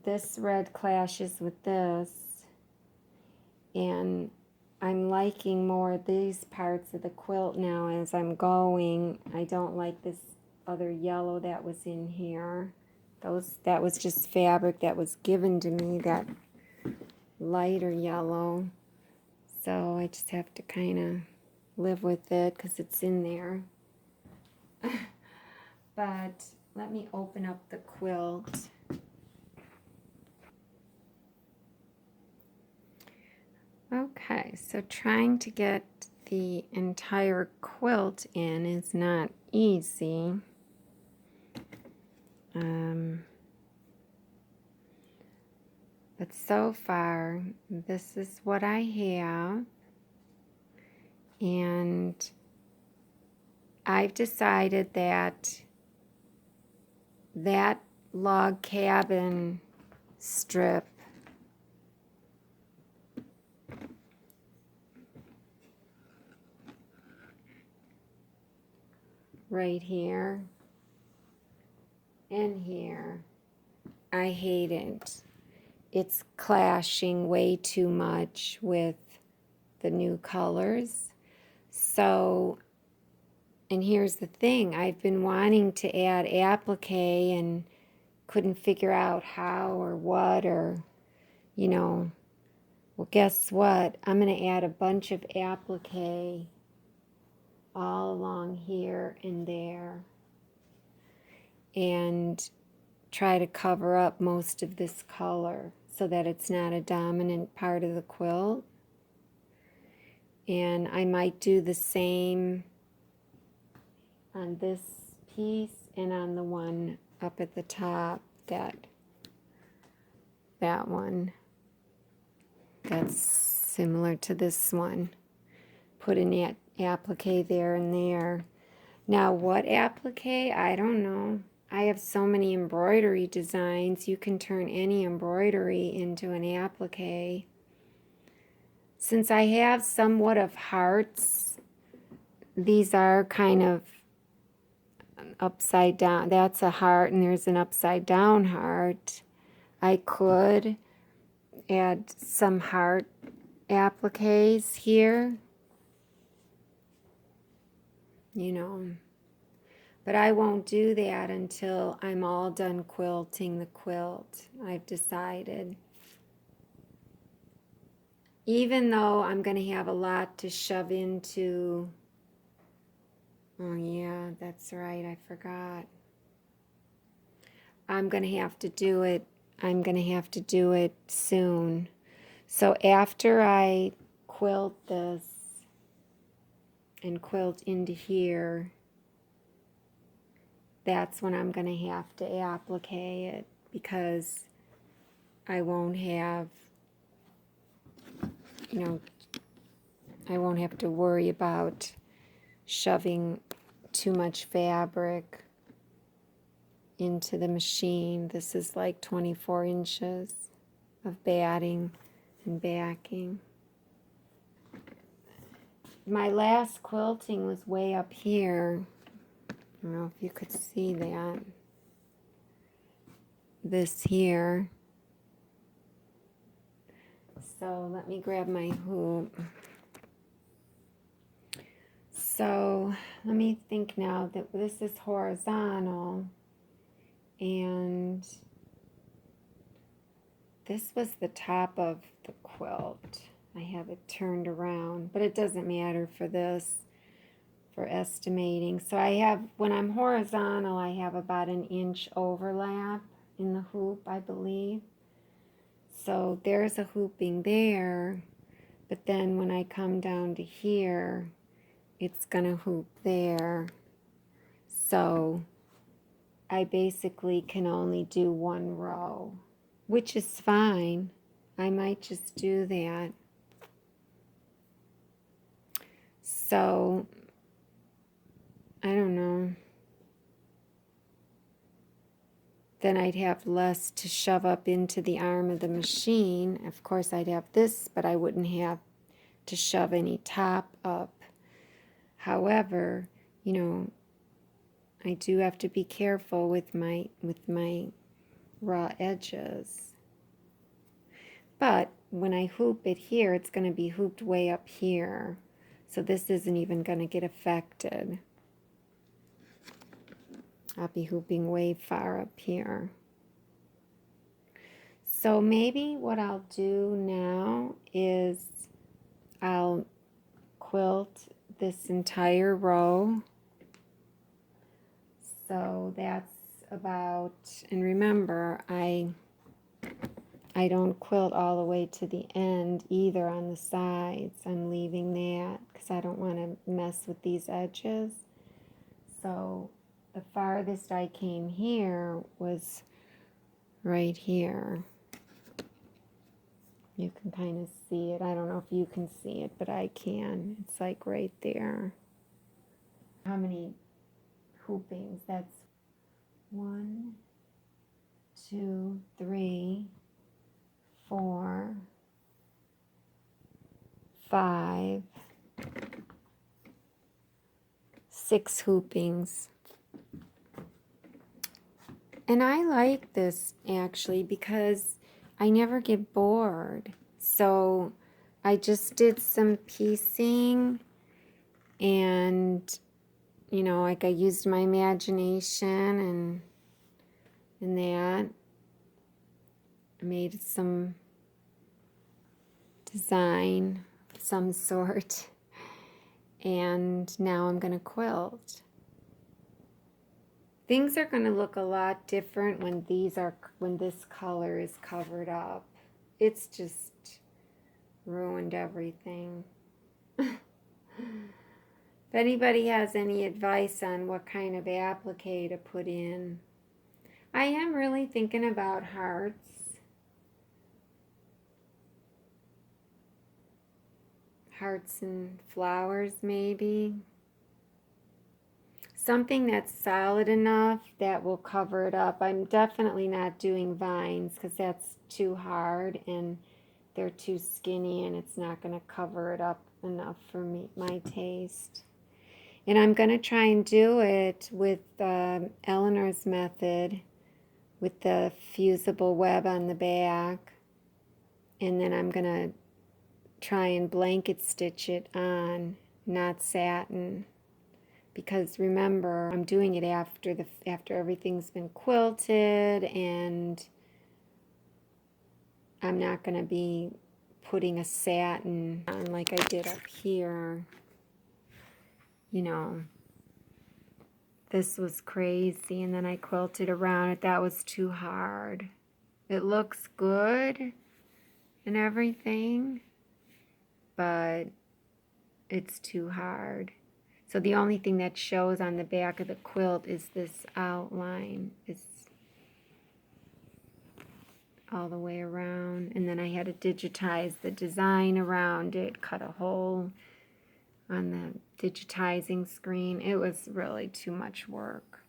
this red clashes with this, and I'm liking more of these parts of the quilt now as I'm going. I don't like this other yellow that was in here. That was just fabric that was given to me, that lighter yellow. So I just have to kind of live with it because it's in there. But let me open up the quilt. Okay, so trying to get the entire quilt in is not easy. But so far, this is what I have. And I've decided that that log cabin strip right here and here, I hate it. It's clashing way too much with the new colors. So, and here's the thing, I've been wanting to add applique and couldn't figure out how or what, or, you know, well, guess what? I'm going to add a bunch of applique all along here and there and try to cover up most of this color so that it's not a dominant part of the quilt. And I might do the same on this piece and on the one up at the top, that one that's similar to this one. Put an applique there and there. Now what applique? I don't know. I have so many embroidery designs. You can turn any embroidery into an applique. Since I have somewhat of hearts, these are kind of upside down. That's a heart, and there's an upside down heart. I could add some heart appliques here, you know, but I won't do that until I'm all done quilting the quilt. I've decided. Even though I'm going to have a lot to shove into, oh yeah, that's right, I forgot. I'm going to have to do it. I'm going to have to do it soon. So after I quilt this and quilt into here, that's when I'm going to have to applique it, because I won't have, you know, I won't have to worry about shoving too much fabric into the machine. This is like 24 inches of batting and backing. My last quilting was way up here. I don't know if you could see that. This here. So let me grab my hoop. So let me think now that this is horizontal, and this was the top of the quilt. I have it turned around, but it doesn't matter for this, for estimating. So I have, when I'm horizontal, I have about an inch overlap in the hoop, I believe. So there's a hooping there, but then when I come down to here, it's gonna hoop there. So I basically can only do one row, which is fine. I might just do that. So I don't know. Then I'd have less to shove up into the arm of the machine. Of course, I'd have this, but I wouldn't have to shove any top up. However, you know, I do have to be careful with my raw edges. But when I hoop it here, it's going to be hooped way up here. So this isn't even going to get affected. I'll be hooping way far up here. So maybe what I'll do now is I'll quilt this entire row. So that's about, and remember, I don't quilt all the way to the end either on the sides. I'm leaving that because I don't want to mess with these edges. So the farthest I came here was right here. You can kind of see it. I don't know if you can see it, but I can. It's like right there. How many hoopings? That's 1, 2, 3, 4, 5, 6 hoopings. And I like this actually because I never get bored. So I just did some piecing, and you know, like I used my imagination and that. I made some design of some sort, and now I'm going to quilt. Things are going to look a lot different when this color is covered up. It's just ruined everything. If anybody has any advice on what kind of applique to put in, I am really thinking about hearts. Hearts and flowers, maybe. Something that's solid enough that will cover it up. I'm definitely not doing vines because that's too hard and they're too skinny, and it's not going to cover it up enough for me, my taste. And I'm going to try and do it with Eleanor's method, with the fusible web on the back. And then I'm going to try and blanket stitch it on, not satin. Because remember, I'm doing it after everything's been quilted, and I'm not going to be putting a satin on like I did up here. You know, this was crazy, and then I quilted around it. That was too hard. It looks good and everything, but it's too hard. So the only thing that shows on the back of the quilt is this outline. It's all the way around. And then I had to digitize the design around it, cut a hole on the digitizing screen. It was really too much work.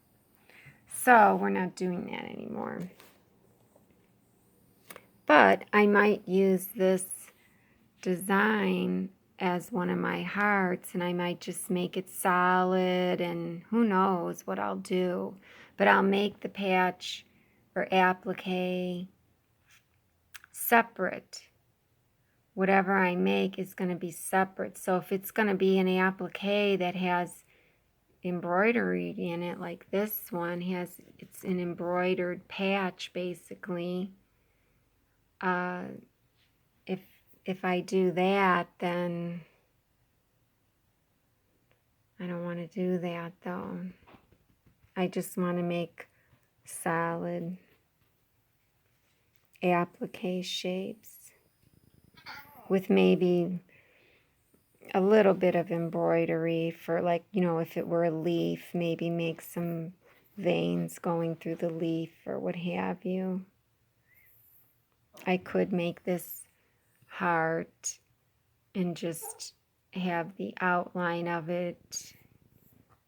So we're not doing that anymore. But I might use this design as one of my hearts, and I might just make it solid, and who knows what I'll do. But I'll make the patch or applique separate. Whatever I make is going to be separate. So if it's going to be an applique that has embroidery in it, like this one has, it's an embroidered patch basically. If I do that, then I don't want to do that though. I just want to make solid applique shapes with maybe a little bit of embroidery for, like, you know, if it were a leaf, maybe make some veins going through the leaf or what have you. I could make this heart and just have the outline of it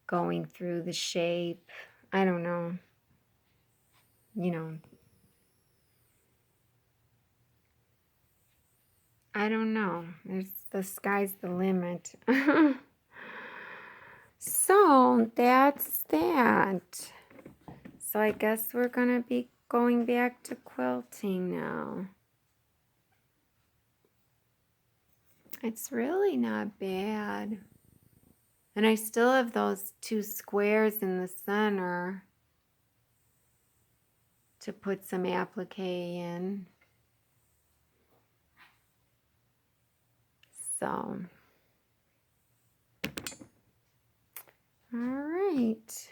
going through the shape. I don't know. You know. I don't know. The sky's the limit. So that's that. So I guess we're going to be going back to quilting now. It's really not bad. And I still have those 2 squares in the center to put some applique in. So, all right.